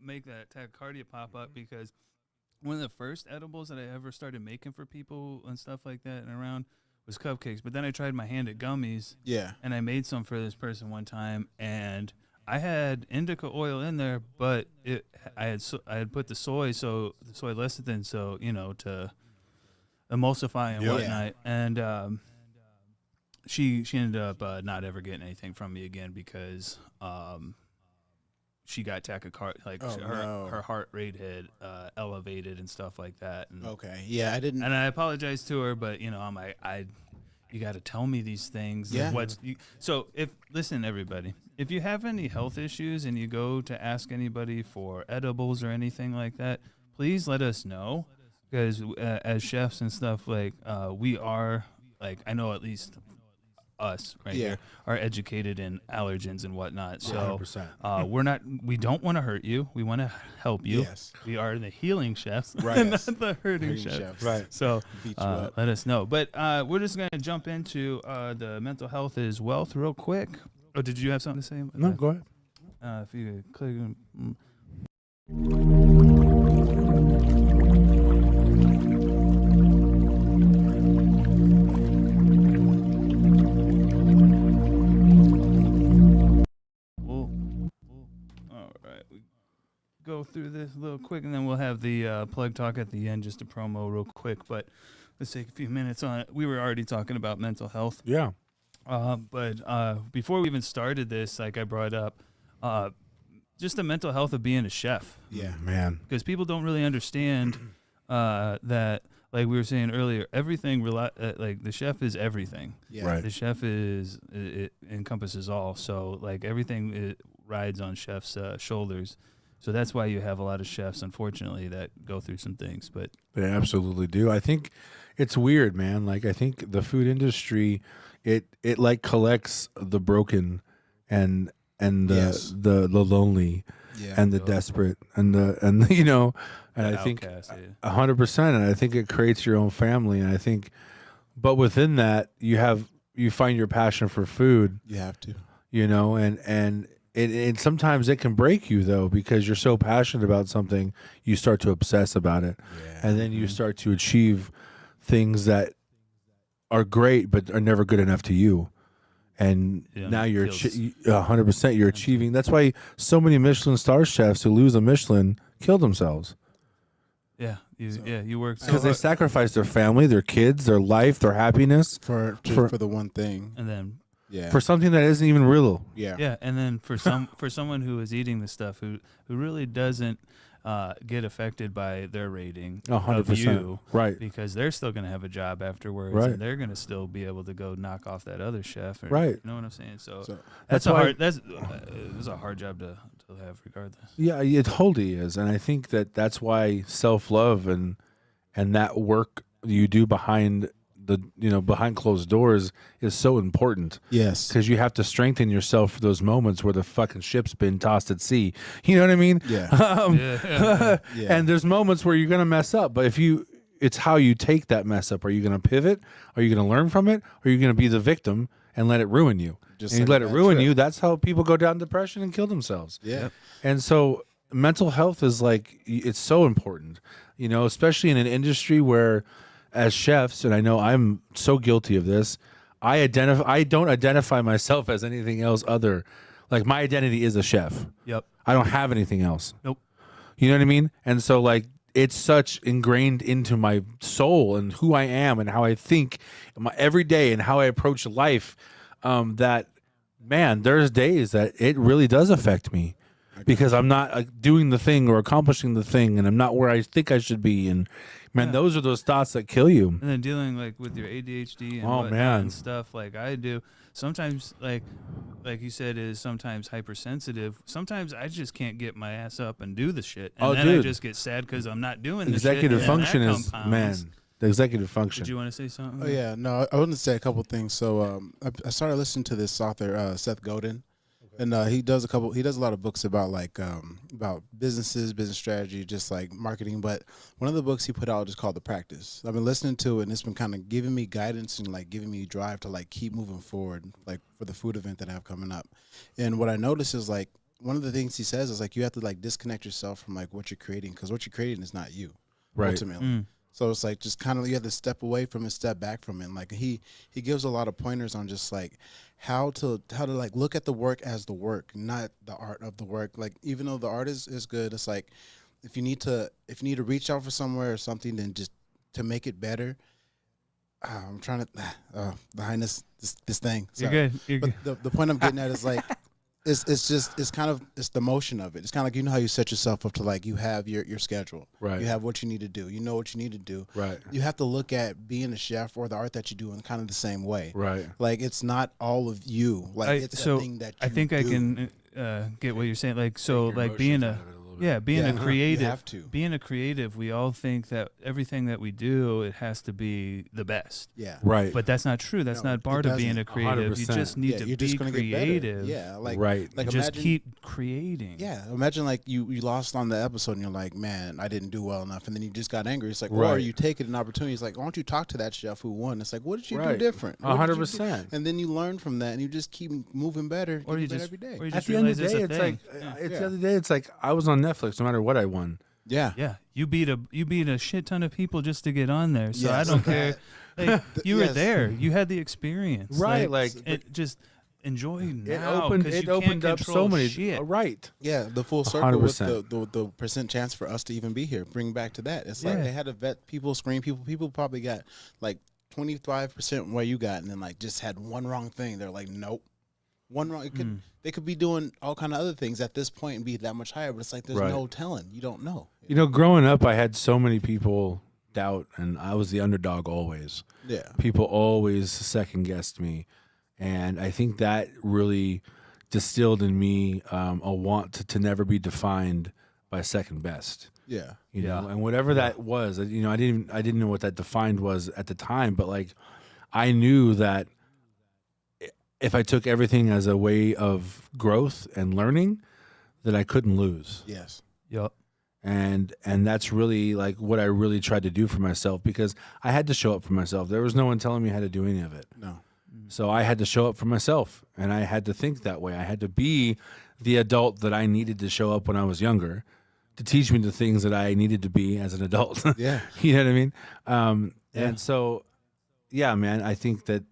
make that tachycardia pop up because one of the first edibles that I ever started making for people and stuff like that and around was cupcakes. But then I tried my hand at gummies, Yeah. and I made some for this person one time, and I had indica oil in there, but I had put the soy lecithin, so to emulsify and Yeah. whatnot, and she ended up not ever getting anything from me again because she got tachycardia, like Oh, no. her heart rate had elevated and stuff like that. And, Okay. Yeah, I didn't. and I apologized to her, but I'm like, you got to tell me these things. Yeah. So listen, everybody, if you have any health issues and you go to ask anybody for edibles or anything like that, please let us know, because as chefs and stuff, like we are, like, I know at least us here are educated in allergens and whatnot. So 100%. we don't want to hurt you. We want to help you. Yes. We are the healing chefs, Right. not the hurting chefs. chefs. Right. So Beat you up. let us know. But we're just going to jump into the mental health is wealth real quick. Oh, did you have something to say? No, go ahead. If you could click. All right. We go through this a little quick, and then we'll have the plug talk at the end, just a promo real quick. But let's take a few minutes on it. We were already talking about mental health. Yeah. But before we even started this, like I brought up, just the mental health of being a chef. Yeah. Man. Because people don't really understand that, like we were saying earlier, everything, like the chef is everything. Yeah. Right. The chef it encompasses all. So like everything rides on chef's shoulders. So that's why you have a lot of chefs, unfortunately, that go through some things. But They absolutely do. I think it's weird, man. Like, I think the food industry, it like collects the broken and Yes. the lonely Yeah. and the desperate and and I think outcast, 100%. And I think it creates your own family. And I think, but within that, you find your passion for food, you have to. and it sometimes it can break you, though, because you're so passionate about something, you start to obsess about it. Yeah. And then you start to achieve things that are great but are never good enough to you. And now you're 100%. You're achieving. That's why so many Michelin star chefs who lose a Michelin kill themselves, you work so because they hard, sacrifice their family, their kids, their life, their happiness for the one thing. and then Yeah. for something that isn't even real. Yeah. and then for someone who is eating the stuff who really doesn't get affected by their rating of 100%. you, Right. because they're still going to have a job afterwards, Right. and they're going to still be able to go knock off that other chef. Right. You know what I'm saying? So, So that's why- it's a hard job to have, regardless. Yeah, it totally is. And I think that's why self-love and that work you do behind behind closed doors is so important, yes. because you have to strengthen yourself for those moments where the fucking ship's been tossed at sea. You know what I mean? Yeah. Yeah. Yeah. And there's moments where you're going to mess up, but it's how you take that mess up. Are you going to pivot? Are you going to learn from it? Or are you going to be the victim and let it ruin you? Just And you like let a it bad ruin trip. you. That's how people go down depression and kill themselves. Yeah. And so mental health is it's so important, especially in an industry where, as chefs, and I know I'm so guilty of this, I don't identify myself as anything else like my identity is a chef. Yep. I don't have anything else. Nope. You know what I mean? And so like it's such ingrained into my soul and who I am and how I think every day and how I approach life, that, man, there's days that it really does affect me, because I'm not doing the thing or accomplishing the thing, and I'm not where I think I should be. And man, those are those thoughts that kill you. And then dealing like with your ADHD and Oh, whatnot man. and stuff like I do. Sometimes like you said, is sometimes hypersensitive. Sometimes I just can't get my ass up and do the shit, and then I dude. just get sad because I'm not doing the Executive shit. and function that is, compounds. man, the executive function. Did you want to say something? Oh yeah, no, I wanted to say a couple things. So I started listening to this author, Seth Godin, and he does a lot of books about about businesses, business strategy, just like marketing. But one of the books he put out is called The Practice. I've been listening to it, and it's been kind of giving me guidance and like giving me drive to like keep moving forward, like for the food event that I have coming up. And what I noticed is like one of the things he says is like you have to like disconnect yourself from like what you're creating, because what you're creating is not you, Right. ultimately. So it's like just kind of you have to step away from it, step back from it. And like he gives a lot of pointers on just like how to like look at the work as the work, not the art of the work. Like even though the art is good, it's like if you need to reach out for somewhere or something, then just to make it better. I'm trying to behind this thing. You're Sorry. good. You're But good. the point I'm getting at is like it's kind of it's the motion of it. It's kind of like, you know how you set yourself up to, like, you have your schedule. Right. You have what you need to do. You know what you need to do. Right. You have to look at being a chef or the art that you do in kind of the same way. Right. Like, it's not all of you. Like, it's a thing that you I think do. I can get what you're saying. Like, so Take your like being emotions a out of it a little bit. being a Yeah, creative. you have to. Being a creative, we all think that everything that we do, it has to be the best. Yeah. Right. But that's not true. That's No, not part of being doesn't. a creative. You 100%. just need Yeah, to you're be just gonna get better. creative. Yeah. Like, Right. like Just imagine, keep creating. Yeah, imagine like you lost on the episode and you're like, man, I didn't do well enough, and then you just got angry. It's like, or Right. you take it an opportunity. It's like, why don't you talk to that chef who won? It's like, what did you do Right. different? What did you do? 100%. And then you learn from that, and you just keep moving better, Or you getting just better every day. or you At just the end of realize the day, it's it's a like thing. the other day, it's like I was on Netflix no matter what I won. Yeah, Yeah, you beat a shit ton of people just to get on there. So I Yes. don't care. Like, you were Yes. there. You had the experience. Right, like, it just enjoy It now. opened 'cause it you opened can't up so control many shit. right. yeah. The full circle with 100%. the percent chance for us to even be here. Bring back to that. It's like Yeah. they had to vet people, screen people. People probably got like 25% where you got, and then like just had one wrong thing. They're like, nope. One wrong. It could, They could be doing all kind of other things at this point and be that much higher, but it's like there's Right. no telling. You don't know. You know, growing up, I had so many people doubt, and I was the underdog always. Yeah. People always second guessed me, and I think that really distilled in me a want to never be defined by second best. Yeah. You know, Yeah. and whatever that was, you know, I didn't know what that defined was at the time, but like I knew that if I took everything as a way of growth and learning, that I couldn't lose. Yes. Yup. And that's really like what I really tried to do for myself, because I had to show up for myself. There was no one telling me how to do any of it. No. So I had to show up for myself, and I had to think that way. I had to be the adult that I needed to show up when I was younger, to teach me the things that I needed to be as an adult. Yeah. You know what I mean? Yeah. And so, yeah, man, I think that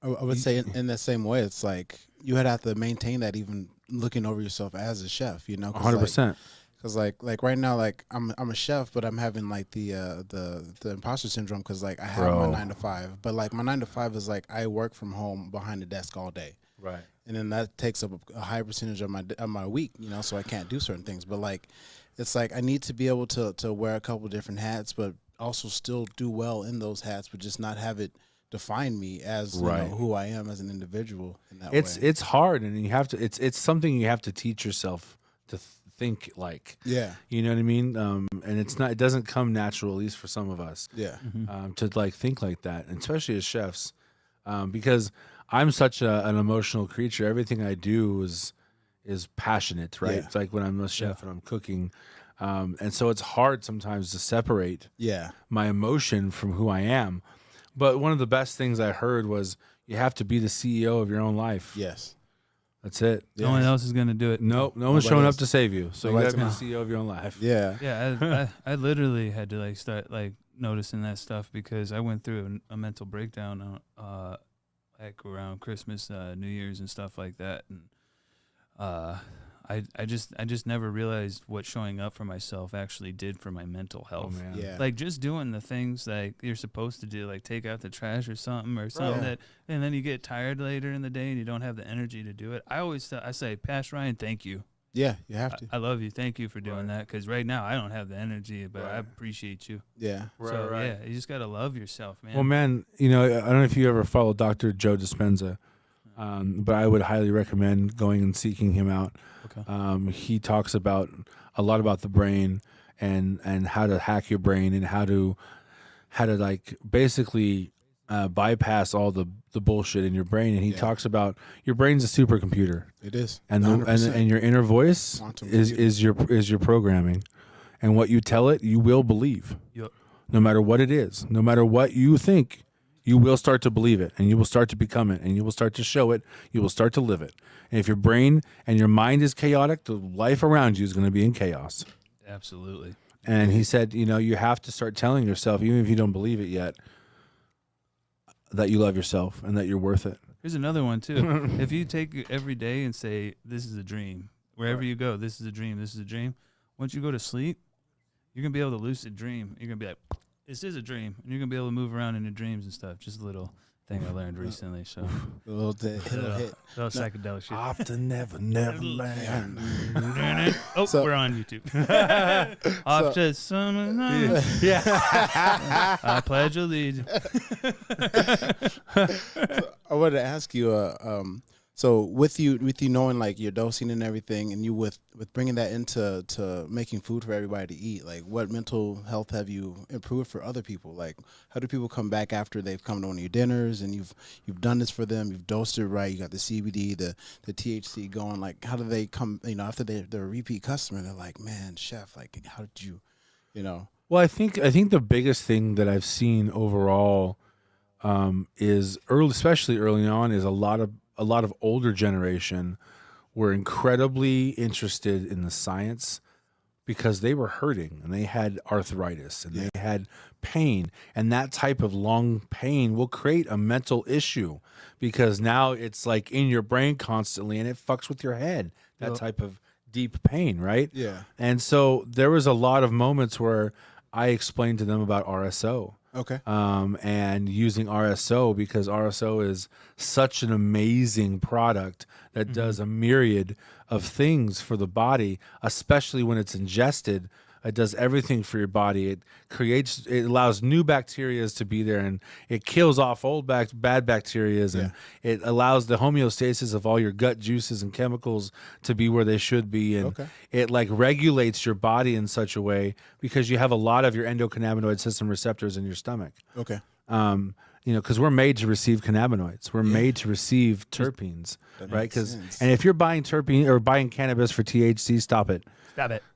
I would say in that same way, it's like you had to have to maintain that, even looking over yourself as a chef, you know? 100%. Because like right now, like I'm a chef, but I'm having like the imposter syndrome, because like I have my Bro. 9 to 5, but like my 9 to 5 is like I work from home behind the desk all day, Right. and then that takes up a high percentage of my week, you know. So I can't do certain things, but like it's like I need to be able to wear a couple different hats, but also still do well in those hats, but just not have it define me as you Right. know, who I am as an individual in that It's way. it's hard, and you have to. It's something you have to teach yourself to think like. Yeah, You know what I mean? And it's not. It doesn't come natural, at least for some of us, yeah, to like think like that, and especially as chefs, because I'm such an emotional creature. Everything I do is passionate, right? Yeah. It's like when I'm a chef and I'm cooking, and so it's hard sometimes to separate yeah, my emotion from who I am. But one of the best things I heard was you have to be the CEO of your own life. yes, That's it. No one else is gonna do it. No one's Nobody showing else. up to save you. So you Nobody's got to be the gonna- CEO of your own life. yeah, Yeah, I literally had to like start like noticing that stuff, because I went through a mental breakdown like around Christmas, New Year's, and stuff like that, and I just never realized what showing up for myself actually did for my mental Oh health. man. yeah, Like just doing the things like you're supposed to do, like take out the trash or something Yeah. that, and then you get tired later in the day and you don't have the energy to do it. I say, Pastor Ryan, thank you. yeah. You have to. I love you. Thank you for doing Right. that, because right now I don't have the energy, but I Right. appreciate you. Yeah, So yeah, you just gotta love yourself, man. Well, man, you know, I don't know if you ever follow Dr. Joe Dispenza, but I would highly recommend going and seeking him out. Okay. He talks about a lot about the brain and how to hack your brain, and how to like basically bypass all the bullshit in your brain. And he Yeah. talks about your brain's a supercomputer, it is. and 100%. and your inner voice Quantum is your programming, and what you tell it, you will believe. Yup. No matter what it is, no matter what you think, you will start to believe it, and you will start to become it, and you will start to show it, you will start to live it. And if your brain and your mind is chaotic, the life around you is going to be in chaos. Absolutely. And he said, you know, you have to start telling yourself, even if you don't believe it yet, that you love yourself and that you're worth it. Here's another one too. If you take every day and say, "This is a dream," wherever you go, this is a dream. This is a dream. Once you go to sleep, you're gonna be able to lucid dream. You're gonna be like, "This is a dream," and you're gonna be able to move around in your dreams and stuff. Just a little thing I learned recently. So A little hit. little psychedelic shit. Often, never land. Oh, So- we're on YouTube. Off to some. Yeah. I pledge allegiance. I wanted to ask you, so with you knowing like your dosing and everything, and you with bringing that into making food for everybody to eat, like what mental health have you improved for other people? Like how do people come back after they've come to one of your dinners and you've done this for them, you've dosed it right, you got the CBD, the THC going? Like how do they come? After they're a repeat customer, they're like, man, chef, like how did you, Well, I think the biggest thing that I've seen overall is especially early on, is a lot of older generation were incredibly interested in the science because they were hurting and they had arthritis and they had pain, and that type of long pain will create a mental issue because now it's like in your brain constantly and it fucks with your head. That type of deep pain, right? Yeah. And so there was a lot of moments where I explained to them about RSO. Okay. And using RSO because RSO is such an amazing product that does a myriad of things for the body, especially when it's ingested. It does everything for your body. It allows new bacteria to be there, and it kills off old bad bacteria, and it allows the homeostasis of all your gut juices and chemicals to be where they should be, and it like regulates your body in such a way because you have a lot of your endocannabinoid system receptors in your stomach. Okay. Because we're made to receive cannabinoids. We're made to receive terpenes, right? And if you're buying terpene or buying cannabis for THC, stop it.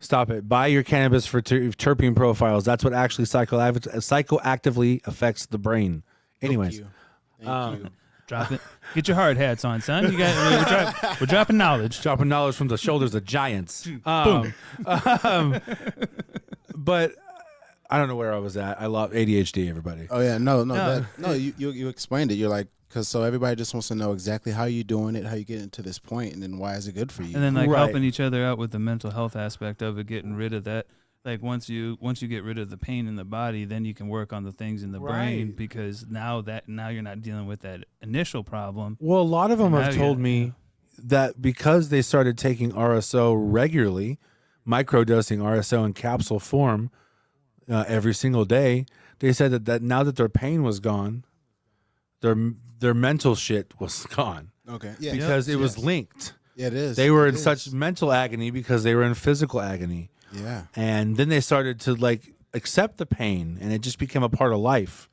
Stop it. Buy your cannabis for terpene profiles. That's what actually psychoactively affects the brain. Anyways. Thank you. Drop it. Get your hard hats on, son. We're dropping knowledge. Dropping knowledge from the shoulders of giants. Boom. But I don't know where I was at. I love ADHD, everybody. Oh yeah, you explained it. You're like, so everybody just wants to know exactly how you doing it, how you get to this point, and then why is it good for you? And then helping each other out with the mental health aspect of it, getting rid of that. Like once you get rid of the pain in the body, then you can work on the things in the brain because now you're not dealing with that initial problem. Well, a lot of them have told me that because they started taking RSO regularly, microdosing RSO in capsule form every single day, they said that now that their pain was gone, their mental shit was gone. Okay. Yeah. Because it was linked. Yeah, it is. They were in such mental agony because they were in physical agony. Yeah. And then they started to like accept the pain, and it just became a part of life.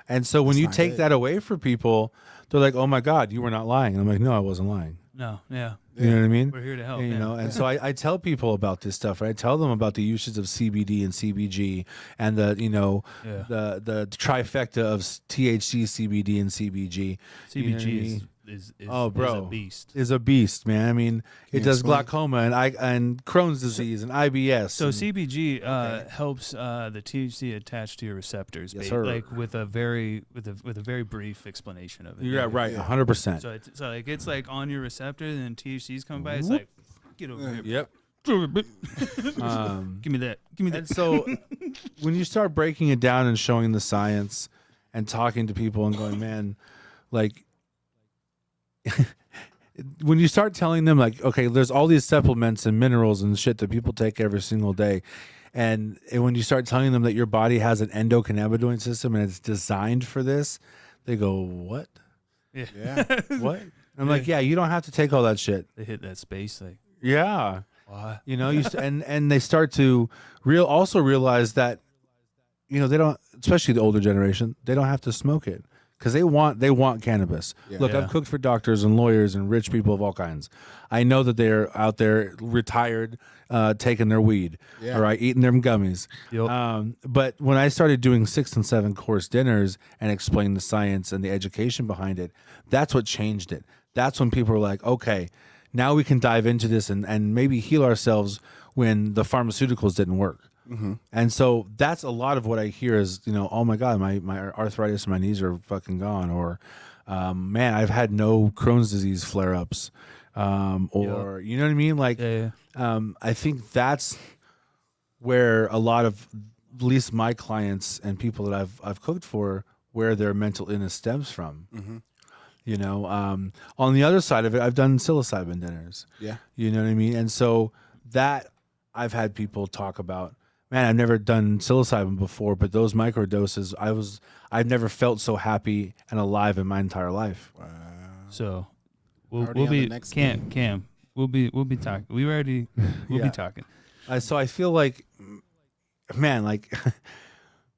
And so when you take that away from people, they're like, "Oh my God, you were not lying." And I'm like, "No, I wasn't lying." No, yeah. You know what I mean? We're here to help. And, you know, and so I tell people about this stuff. Right? I tell them about the uses of CBD and CBG and the the trifecta of THC, CBD, and CBG. CBG you know what I mean? is bro, a beast. Is a beast, man. I mean, it does glaucoma and Crohn's disease and IBS. So CBG helps the THC attach to your receptors, Yes, sir. like with a very brief explanation of it. You're right, 100%. So it's like on your receptors, and then THC's coming by. It's like, get over here. Yep. Give me that. Give me that. And so when you start breaking it down and showing the science and talking to people and going, man, like when you start telling them like, okay, there's all these supplements and minerals and shit that people take every single day. And when you start telling them that your body has an endocannabinoid system and it's designed for this, they go, what? Yeah. What? I'm like, yeah, you don't have to take all that shit. They hit that space like, Yeah. what? You know, and they start to also realize that, you know, they don't, especially the older generation, they don't have to smoke it because they want cannabis. Yeah. Look, I've cooked for doctors and lawyers and rich people of all kinds. I know that they're out there retired, taking their weed, all right, eating their gummies. Yep. But when I started doing 6 and 7 course dinners and explained the science and the education behind it, that's what changed it. That's when people were like, okay, now we can dive into this and maybe heal ourselves when the pharmaceuticals didn't work. Mm-hmm. And so that's a lot of what I hear is, you know, oh my God, my arthritis in my knees are fucking gone. Or, man, I've had no Crohn's disease flare-ups. Or, you know what I mean? Like, I think that's where a lot of, at least my clients and people that I've cooked for where their mental illness stems from. Mm-hmm. You know, on the other side of it, I've done psilocybin dinners. Yeah. You know what I mean? And so that I've had people talk about, man, I've never done psilocybin before, but those microdoses, I've never felt so happy and alive in my entire life. Wow. So Already we'll on the be next Cam. We'll be talking. We'll Yeah. be talking. So I feel like, man, like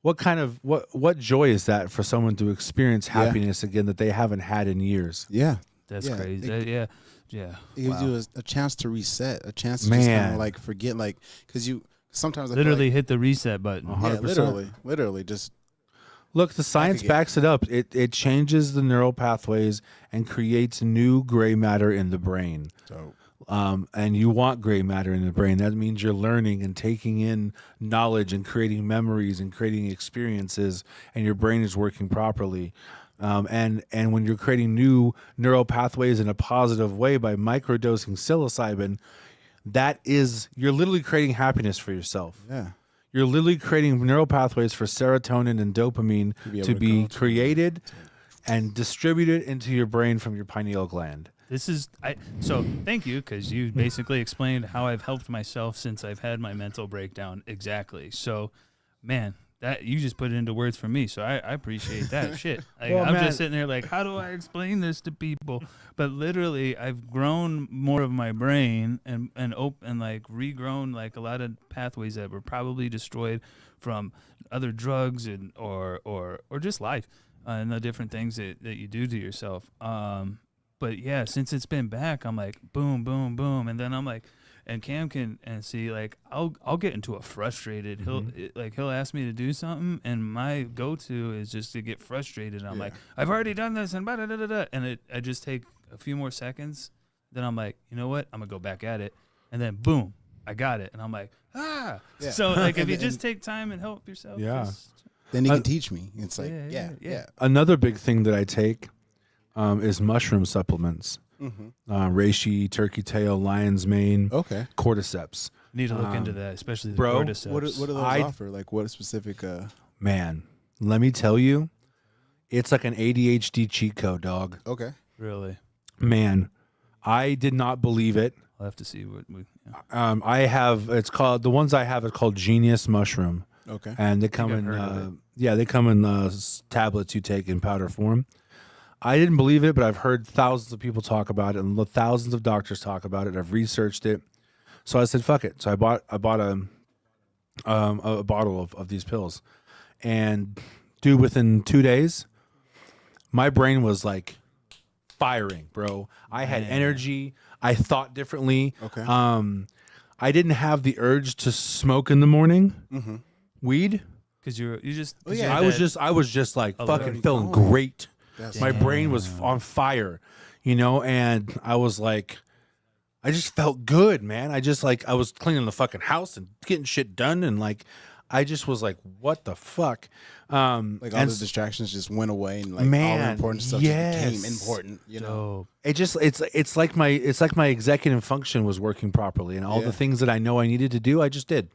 what joy is that for someone to experience happiness again that they haven't had in years? Yeah. That's Yeah, crazy. Yeah. Yeah. It gives Wow. you a chance to reset, a chance to just kind Man. of like forget, like, because you sometimes I Literally feel hit the reset button. like, yeah, 100%. literally just Look, the science again. backs it up. It changes the neural pathways and creates new gray matter in the brain. so And you want gray matter in the brain. That means you're learning and taking in knowledge and creating memories and creating experiences, and your brain is working properly. And when you're creating new neural pathways in a positive way by microdosing psilocybin, you're literally creating happiness for yourself. yeah. You're literally creating neural pathways for serotonin and dopamine be able to to be go to- created and distributed into your brain from your pineal gland. So thank you, because you basically explained how I've helped myself since I've had my mental breakdown. Exactly. So, man, that you just put it into words for me. So I appreciate that shit. Like, Well, I'm man. just sitting there like, how do I explain this to people? But literally, I've grown more of my brain and like regrown like a lot of pathways that were probably destroyed from other drugs and or just life and the different things that you do to yourself. But yeah, since it's been back, I'm like boom, boom, boom, and then I'm like, and Cam can and see like I'll get into a frustrated. He'll ask me to do something, and my go-to is just to get frustrated. I'm like, I've already done this, and I just take a few more seconds. Then I'm like, you know what? I'm gonna go back at it, and then boom, I got it, and I'm like, ah. Yeah. So like, if you And- just take time and help yourself, Yeah. Then he can teach me. It's like, Yeah. yeah. Another big thing that I take is mushroom supplements. Mm-hmm. Reishi, turkey tail, lion's mane, Okay. cordyceps. need to look into that, especially the bro, cordyceps. What do those offer? Like, what specific? Man, let me tell you, it's like an ADHD cheat code, dog. Okay. Really? Man, I did not believe it. I'll have to see what we. Yeah. The ones I have are called Genius Mushroom. Okay. And they come I've in, heard of they come in tablets you take in powder form. I didn't believe it, but I've heard thousands of people talk about it, and thousands of doctors talk about it. I've researched it, so I said, "Fuck it." So I bought a bottle of these pills, and dude, within 2 days, my brain was like firing, bro. I had energy. I thought differently. Okay. I didn't have the urge to smoke in the morning. Mm-hmm. Weed. Because you just. Oh, yeah. I was just like fucking feeling Oh. great. That's My brain was on fire, and I was like, I just felt good, man. I was cleaning the fucking house and getting shit done, and like, I just was like, what the fuck? like all the distractions just went away, and like all the Man, important stuff yes. just became important. You know. it's like my executive function was working properly, and all Yeah. the things that I know I needed to do, I just did.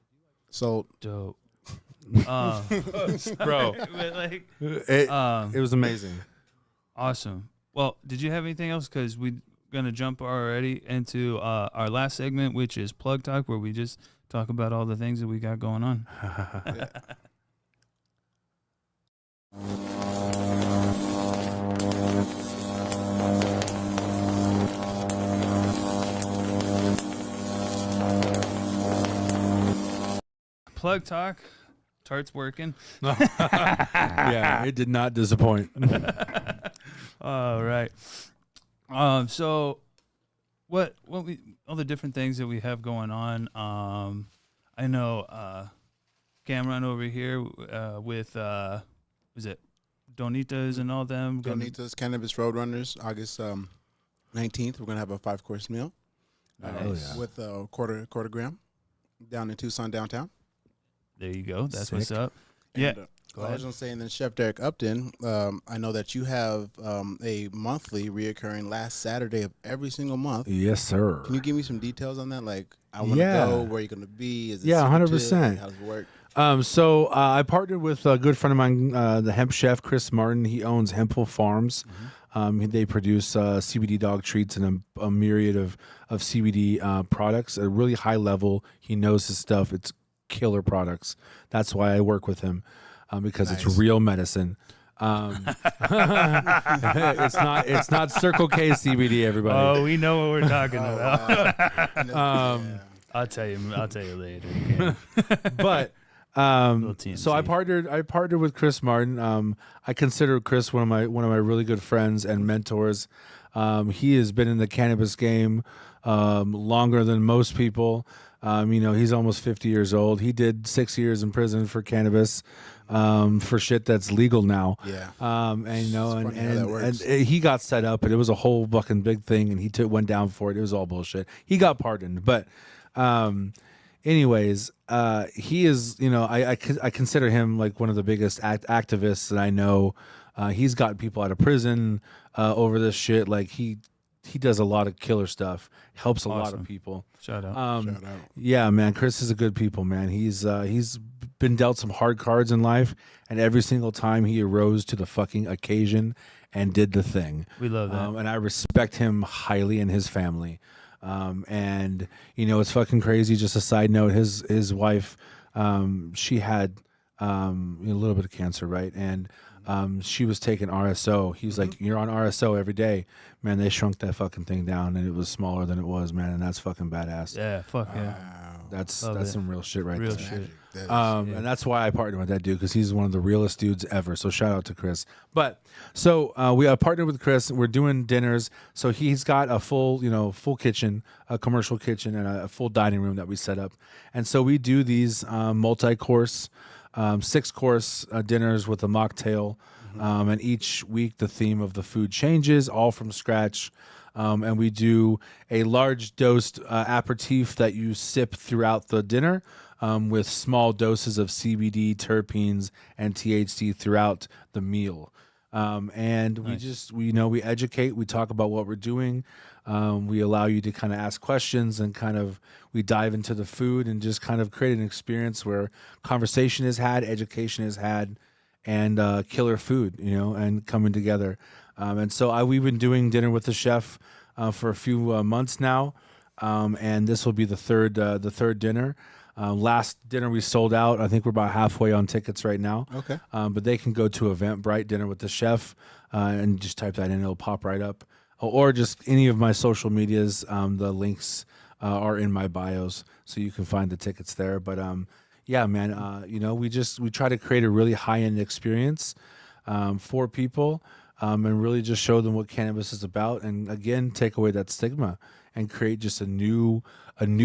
So Dope. Bro, But like, it was amazing. awesome. Well, did you have anything else? Because we're gonna jump already into our last segment, which is Plug Talk, where we just talk about all the things that we got going on. Plug Talk. Tart's working. Yeah, it did not disappoint. All right. So what we all the different things that we have going on. I know Cameron over here with was it Donitas and all them. Donitas Cannabis Roadrunners, August 19th. We're gonna have a 5-course meal Nice. with a quarter gram down in Tucson downtown. There you go. That's Sick. what's up. And, Yeah. I Go was ahead. gonna say, and then Chef Derek Upton. I know that you have a monthly reoccurring last Saturday of every single month. Yes, sir. Can you give me some details on that? Like, I want to Yeah. go. Where you gonna be? Is it Yeah, secretive? 100%. How does it work? So I partnered with a good friend of mine, the hemp chef Chris Martin. He owns Hempful Farms. They produce CBD dog treats and a myriad of CBD products at a really high level. He knows his stuff. It's killer products. That's why I work with him, because it's real medicine. It's not Circle K CBD, everybody. Oh, we know what we're talking about. Wow. I'll tell you later. Okay. But Little TMZ. so I partnered with Chris Martin. I consider Chris one of my really good friends and mentors. He has been in the cannabis game longer than most people. He's almost 50 years old. He did 6 years in prison for cannabis, for shit that's legal now. Yeah. And he got set up, and it was a whole fucking big thing, and he went down for it. It was all bullshit. He got pardoned, but anyways, he is, I consider him like one of the biggest activists that I know. He's gotten people out of prison over this shit. Like he does a lot of killer stuff. Helps a lot of people. Shout out. Shout out. Yeah, man. Chris is a good people, man. He's been dealt some hard cards in life, and every single time he arose to the fucking occasion and did the thing. We love that. And I respect him highly and his family. And it's fucking crazy. Just a side note, his wife, she had a little bit of cancer, right? And she was taking RSO. He's like, you're on RSO every day. Man, they shrunk that fucking thing down, and it was smaller than it was, man. And that's fucking badass. Yeah, fuck yeah. That's Love it. some real shit right Real there. shit. And that's why I partnered with that dude, because he's one of the realest dudes ever. So shout out to Chris. But so we partnered with Chris. We're doing dinners. So he's got a full kitchen, a commercial kitchen, and a full dining room that we set up. And so we do these multi-course, 6-course dinners with a mocktail. And each week the theme of the food changes, all from scratch. And we do a large dosed aperitif that you sip throughout the dinner, with small doses of CBD, terpenes, and THC throughout the meal. And we educate, we talk about what we're doing. We allow you to kind of ask questions, and we dive into the food and just kind of create an experience where conversation is had, education is had, and killer food, and coming together. And so we've been doing dinner with the chef for a few months now, and this will be the third dinner. Last dinner we sold out. I think we're about halfway on tickets right now. Okay. But they can go to Eventbrite, dinner with the chef, and just type that in. It'll pop right up. Or just any of my social medias. The links are in my bios, so you can find the tickets there. But yeah, man, we try to create a really high-end experience for people, and really just show them what cannabis is about, and again, take away that stigma and create just a new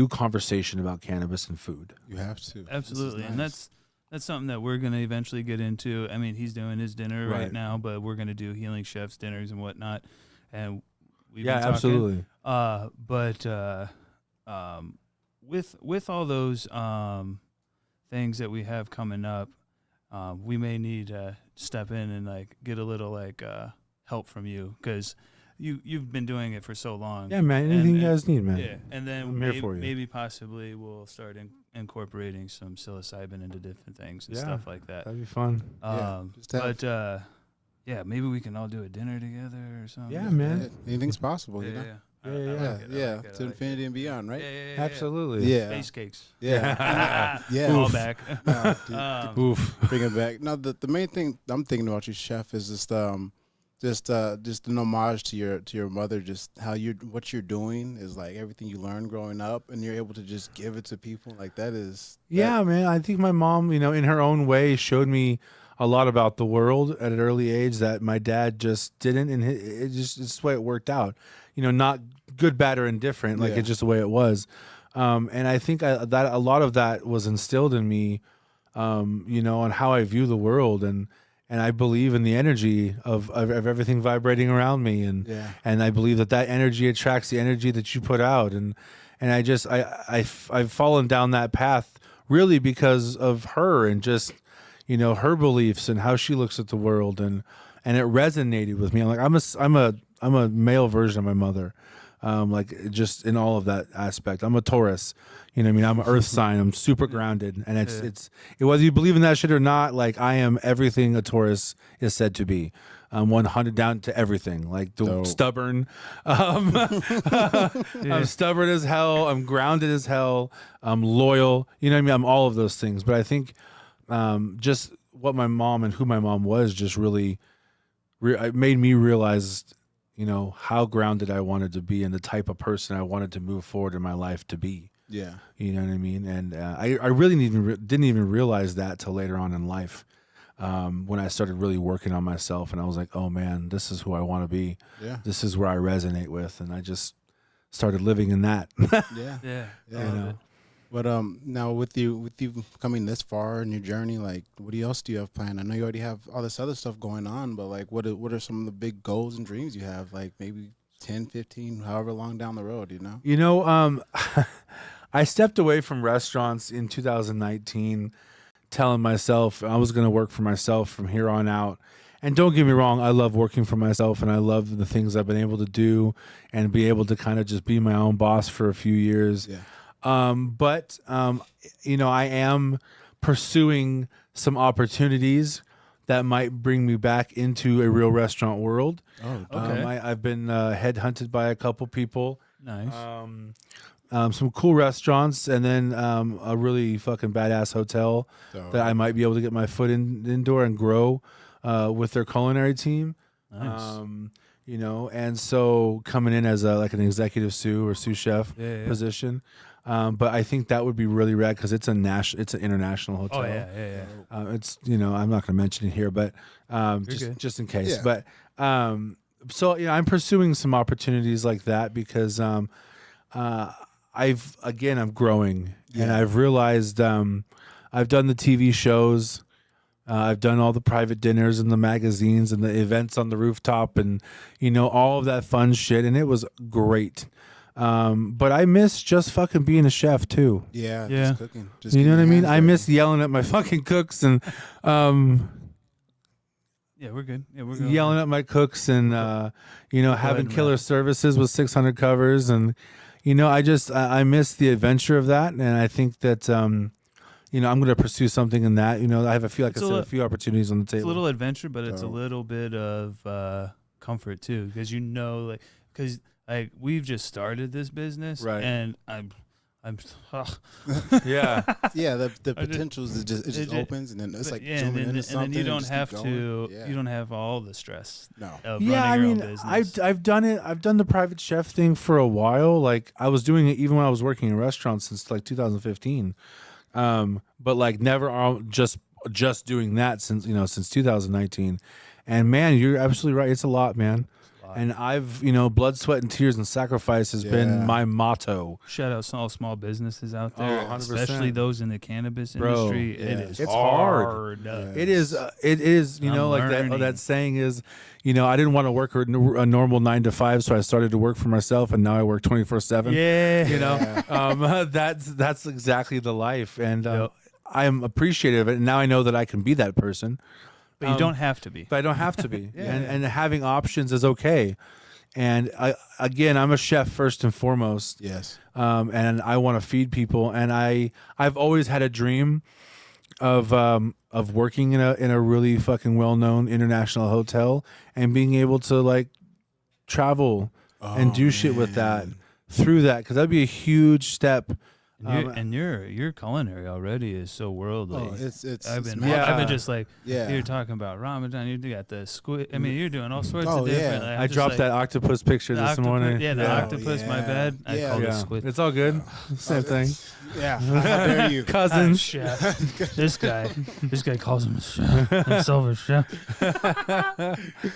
conversation about cannabis and food. You have to. Absolutely. Nice. And that's something that we're going to eventually get into. I mean, he's doing his dinner right now, but we're going to do Healing Chef's dinners and whatnot. And we've been talking. Absolutely. With all those things that we have coming up, we may need to step in and get a little help from you, because you've been doing it for so long. Yeah, man. Anything you guys need, man. Yeah, and then I'm here for you. maybe possibly we'll start incorporating some psilocybin into different things and stuff like that. That'd be fun. Maybe we can all do a dinner together or something. Yeah, man. Anything's possible, Yeah, Yeah. To infinity and beyond, right? Yeah. Absolutely. Yeah. Space cakes. Yeah. Yeah. All back. Oof. Bring it back. Now, the main thing I'm thinking about you, chef, is just an homage to your mother. Just what you're doing is like everything you learned growing up, and you're able to just give it to people. Like that is. Yeah, man. I think my mom, in her own way, showed me a lot about the world at an early age that my dad just didn't, and it's the way it worked out. Not good, bad, or indifferent. Like it's just the way it was. And I think that a lot of that was instilled in me, on how I view the world, and I believe in the energy of everything vibrating around me, and I believe that energy attracts the energy that you put out, and I've fallen down that path really because of her, and just her beliefs and how she looks at the world, and it resonated with me. I'm a male version of my mother, like just in all of that aspect. I'm a Taurus, you know what I mean? I'm an earth sign. I'm super grounded, and it's whether you believe in that shit or not, like I am everything a Taurus is said to be. I'm 100 down to everything, like stubborn. I'm stubborn as hell. I'm grounded as hell. I'm loyal. You know what I mean? I'm all of those things. But I think just what my mom and who my mom was just really it made me realize, you know, how grounded I wanted to be and the type of person I wanted to move forward in my life to be. Yeah. You know what I mean? And I really didn't even realize that till later on in life. When I started really working on myself, and I was like, oh man, this is who I want to be. Yeah. This is where I resonate with. And I just started living in that. Yeah. You know? But now with you coming this far in your journey, like what else do you have planned? I know you already have all this other stuff going on, but like what are some of the big goals and dreams you have? Like maybe 10, 15, however long down the road, you know? You know, I stepped away from restaurants in 2019, telling myself I was going to work for myself from here on out. And don't get me wrong, I love working for myself, and I love the things I've been able to do and be able to kind of just be my own boss for a few years. Yeah. But you know, I am pursuing some opportunities that might bring me back into a real restaurant world. Oh, okay. I've been headhunted by a couple people. Nice. Some cool restaurants, and then a really fucking badass hotel that I might be able to get my foot indoor and grow with their culinary team. Nice. You know, and so coming in as like an executive sous chef position. But I think that would be really rad because it's an international hotel. Oh yeah. It's, you know, I'm not going to mention it here, but just in case. Yeah. But so you know, I'm pursuing some opportunities like that because I'm growing, and I've realized I've done the TV shows, I've done all the private dinners and the magazines and the events on the rooftop, and you know, all of that fun shit, and it was great. But I miss just fucking being a chef too. Yeah. Just cooking. Just you know what I mean? I miss yelling at my fucking cooks and yeah, we're good. Yeah, we're good. Yelling at my cooks and you know, having killer services with 600 covers, and you know, I miss the adventure of that, and I think that you know, I'm going to pursue something in that. You know, I feel like a few opportunities on the table. It's a little adventure, but it's a little bit of comfort too, because you know, like we've just started this business, right? And I'm yeah. The potentials it just opens, and then it's like zooming into something, and then you don't have to you don't have all the stress. No. Of running your own business. I've done it. I've done the private chef thing for a while. Like I was doing it even when I was working in restaurants since like 2015. But like never just doing that since 2019. And man, you're absolutely right. It's a lot, man. And I've, you know, blood, sweat, and tears and sacrifice has been my motto. Shout out to all small businesses out there, 100%. Especially those in the cannabis industry. It's hard. It is. You know, like that saying is, you know, I didn't want to work a normal 9 to 5, so I started to work for myself, and now I work 24/7. Yeah, you know, that's exactly the life, and I am appreciative of it. And now I know that I can be that person. But you don't have to be. But I don't have to be. And having options is okay. And I'm a chef first and foremost. Yes. And I want to feed people. And I've always had a dream of working in a really fucking well-known international hotel and being able to like travel and do shit with that through that, because that'd be a huge step. And your culinary already is so worldly. Oh, it's I've been just like you're talking about Ramadan. You got the squid. I mean, you're doing all sorts of different. I dropped that octopus picture this morning. Yeah, the octopus. My bad. I called it squid. It's all good. Same thing. Yeah. How dare you, cousin chef? This guy calls himself a chef.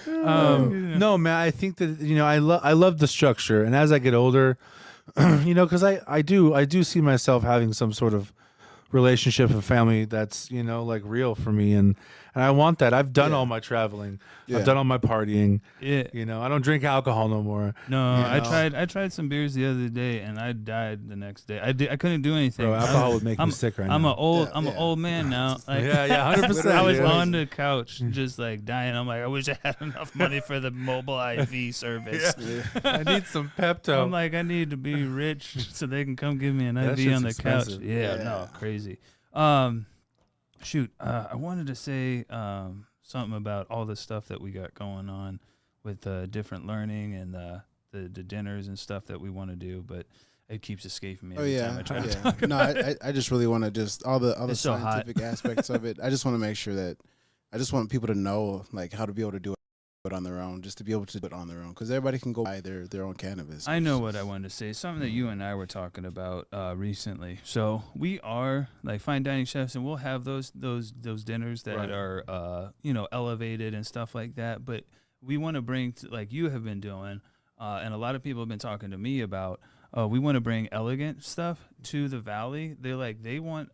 No, man. I think that I love the structure, and as I get older. You know, because I do see myself having some sort of relationship and family that's like real for me, and I want that. I've done all my traveling. I've done all my partying. Yeah. I don't drink alcohol no more. No, I tried some beers the other day and I died the next day. I couldn't do anything. Bro, alcohol would make me sick right now. I'm an old man now. Like, 100%. I was on the couch just like dying. I'm like, I wish I had enough money for the mobile IV service. I need some Pepto. I'm like, I need to be rich so they can come give me an That IV shit's on the expensive. couch. No, crazy. I wanted to say something about all the stuff that we got going on with different learning and the dinners and stuff that we want to do, but it keeps escaping me every time I try to talk about it. I just really want to just all the other It's so scientific aspects of it. I just want to make sure that I just want people to know like how to be able to do it on their own, just to be able to do it on their own, because everybody can go buy their own cannabis. I know what I wanted to say. Something that you and I were talking about recently. So we are like fine dining chefs, and we'll have those dinners that are elevated and stuff like that. But we want to bring like you have been doing, and a lot of people have been talking to me about. We want to bring elegant stuff to the Valley. They want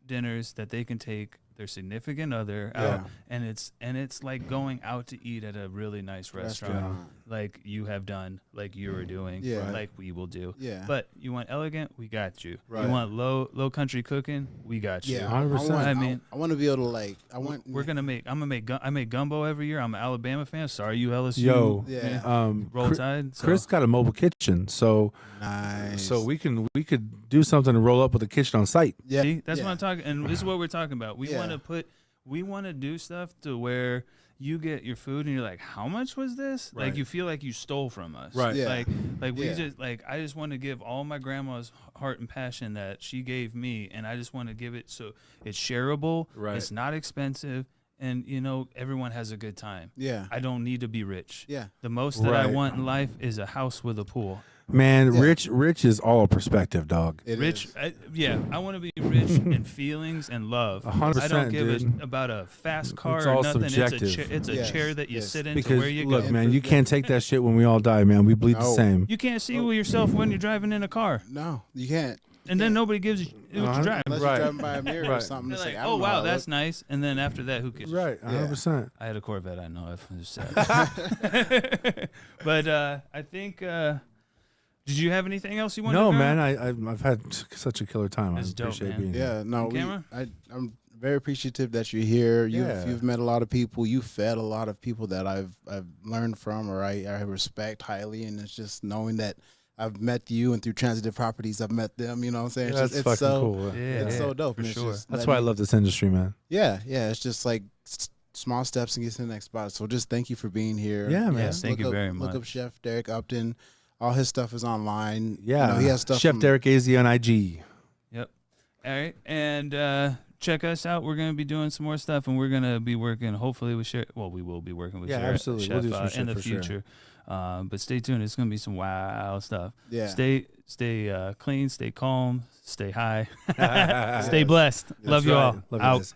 dinners that they can take their significant other out, and it's like going out to eat at a really nice restaurant, like you have done, like you were doing, like we will do. But you want elegant, we got you. You want low country cooking, we got you. 100%. I want to be able to I make gumbo every year. I'm an Alabama fan. Sorry, you LSU. Roll Tide. So. Chris got a mobile kitchen, so nice. So we could do something to roll up with a kitchen on site. Yeah, see, that's what I'm talking. And this is what we're talking about. We want to do stuff to where you get your food and you're like, how much was this? Like you feel like you stole from us. Right. Yeah. I just want to give all my grandma's heart and passion that she gave me, and I just want to give it so it's shareable. Right. It's not expensive. And everyone has a good time. Yeah. I don't need to be rich. Yeah. The most that I want in life is a house with a pool. Man, rich is all a perspective, dog. I want to be rich in feelings and love. 100%, I don't give dude. about a fast car It's or all nothing. subjective. It's a chair that you sit in Because to where you look, go. man, you can't take that shit when we all die, man. We bleed the same. You can't see yourself when you're driving in a car. No, you can't. And then nobody gives you what you're driving. Unless you're driving by a mirror or something. They're It's like, I oh, don't know wow, how that's nice. And then after that, who cares? Right, 100%. I had a Corvette, I know. It was sad. But I think... did you have anything else you wanted to No, go? man, I've had such a killer time. That's I dope, appreciate man. being here. Yeah, no, Camera? I'm very appreciative that you're here. Yeah. You've met a lot of people. You fed a lot of people that I've learned from, or I respect highly, and it's just knowing that I've met you, and through Transitive Properties, I've met them. You know what I'm saying? Yeah, it's that's fucking so cool. it's so dope. For and it's sure. just That's why I love this industry, man. Yeah, it's just like small steps and get to the next spot. So just thank you for being here. Yeah, man. Yes, thank you very much. Look up Chef Derek Upton. All his stuff is online. Yeah, he has stuff. Chef Derek AZ on IG. Yep. All right. And check us out. We're going to be doing some more stuff, and we're going to be working hopefully with Chef. Well, we will be working with absolutely. Chef We'll do some in shit the for sure. future. But stay tuned. It's going to be some wild stuff. Yeah. Stay clean, stay calm, stay high. Stay blessed. Love you all. Love you Out. guys.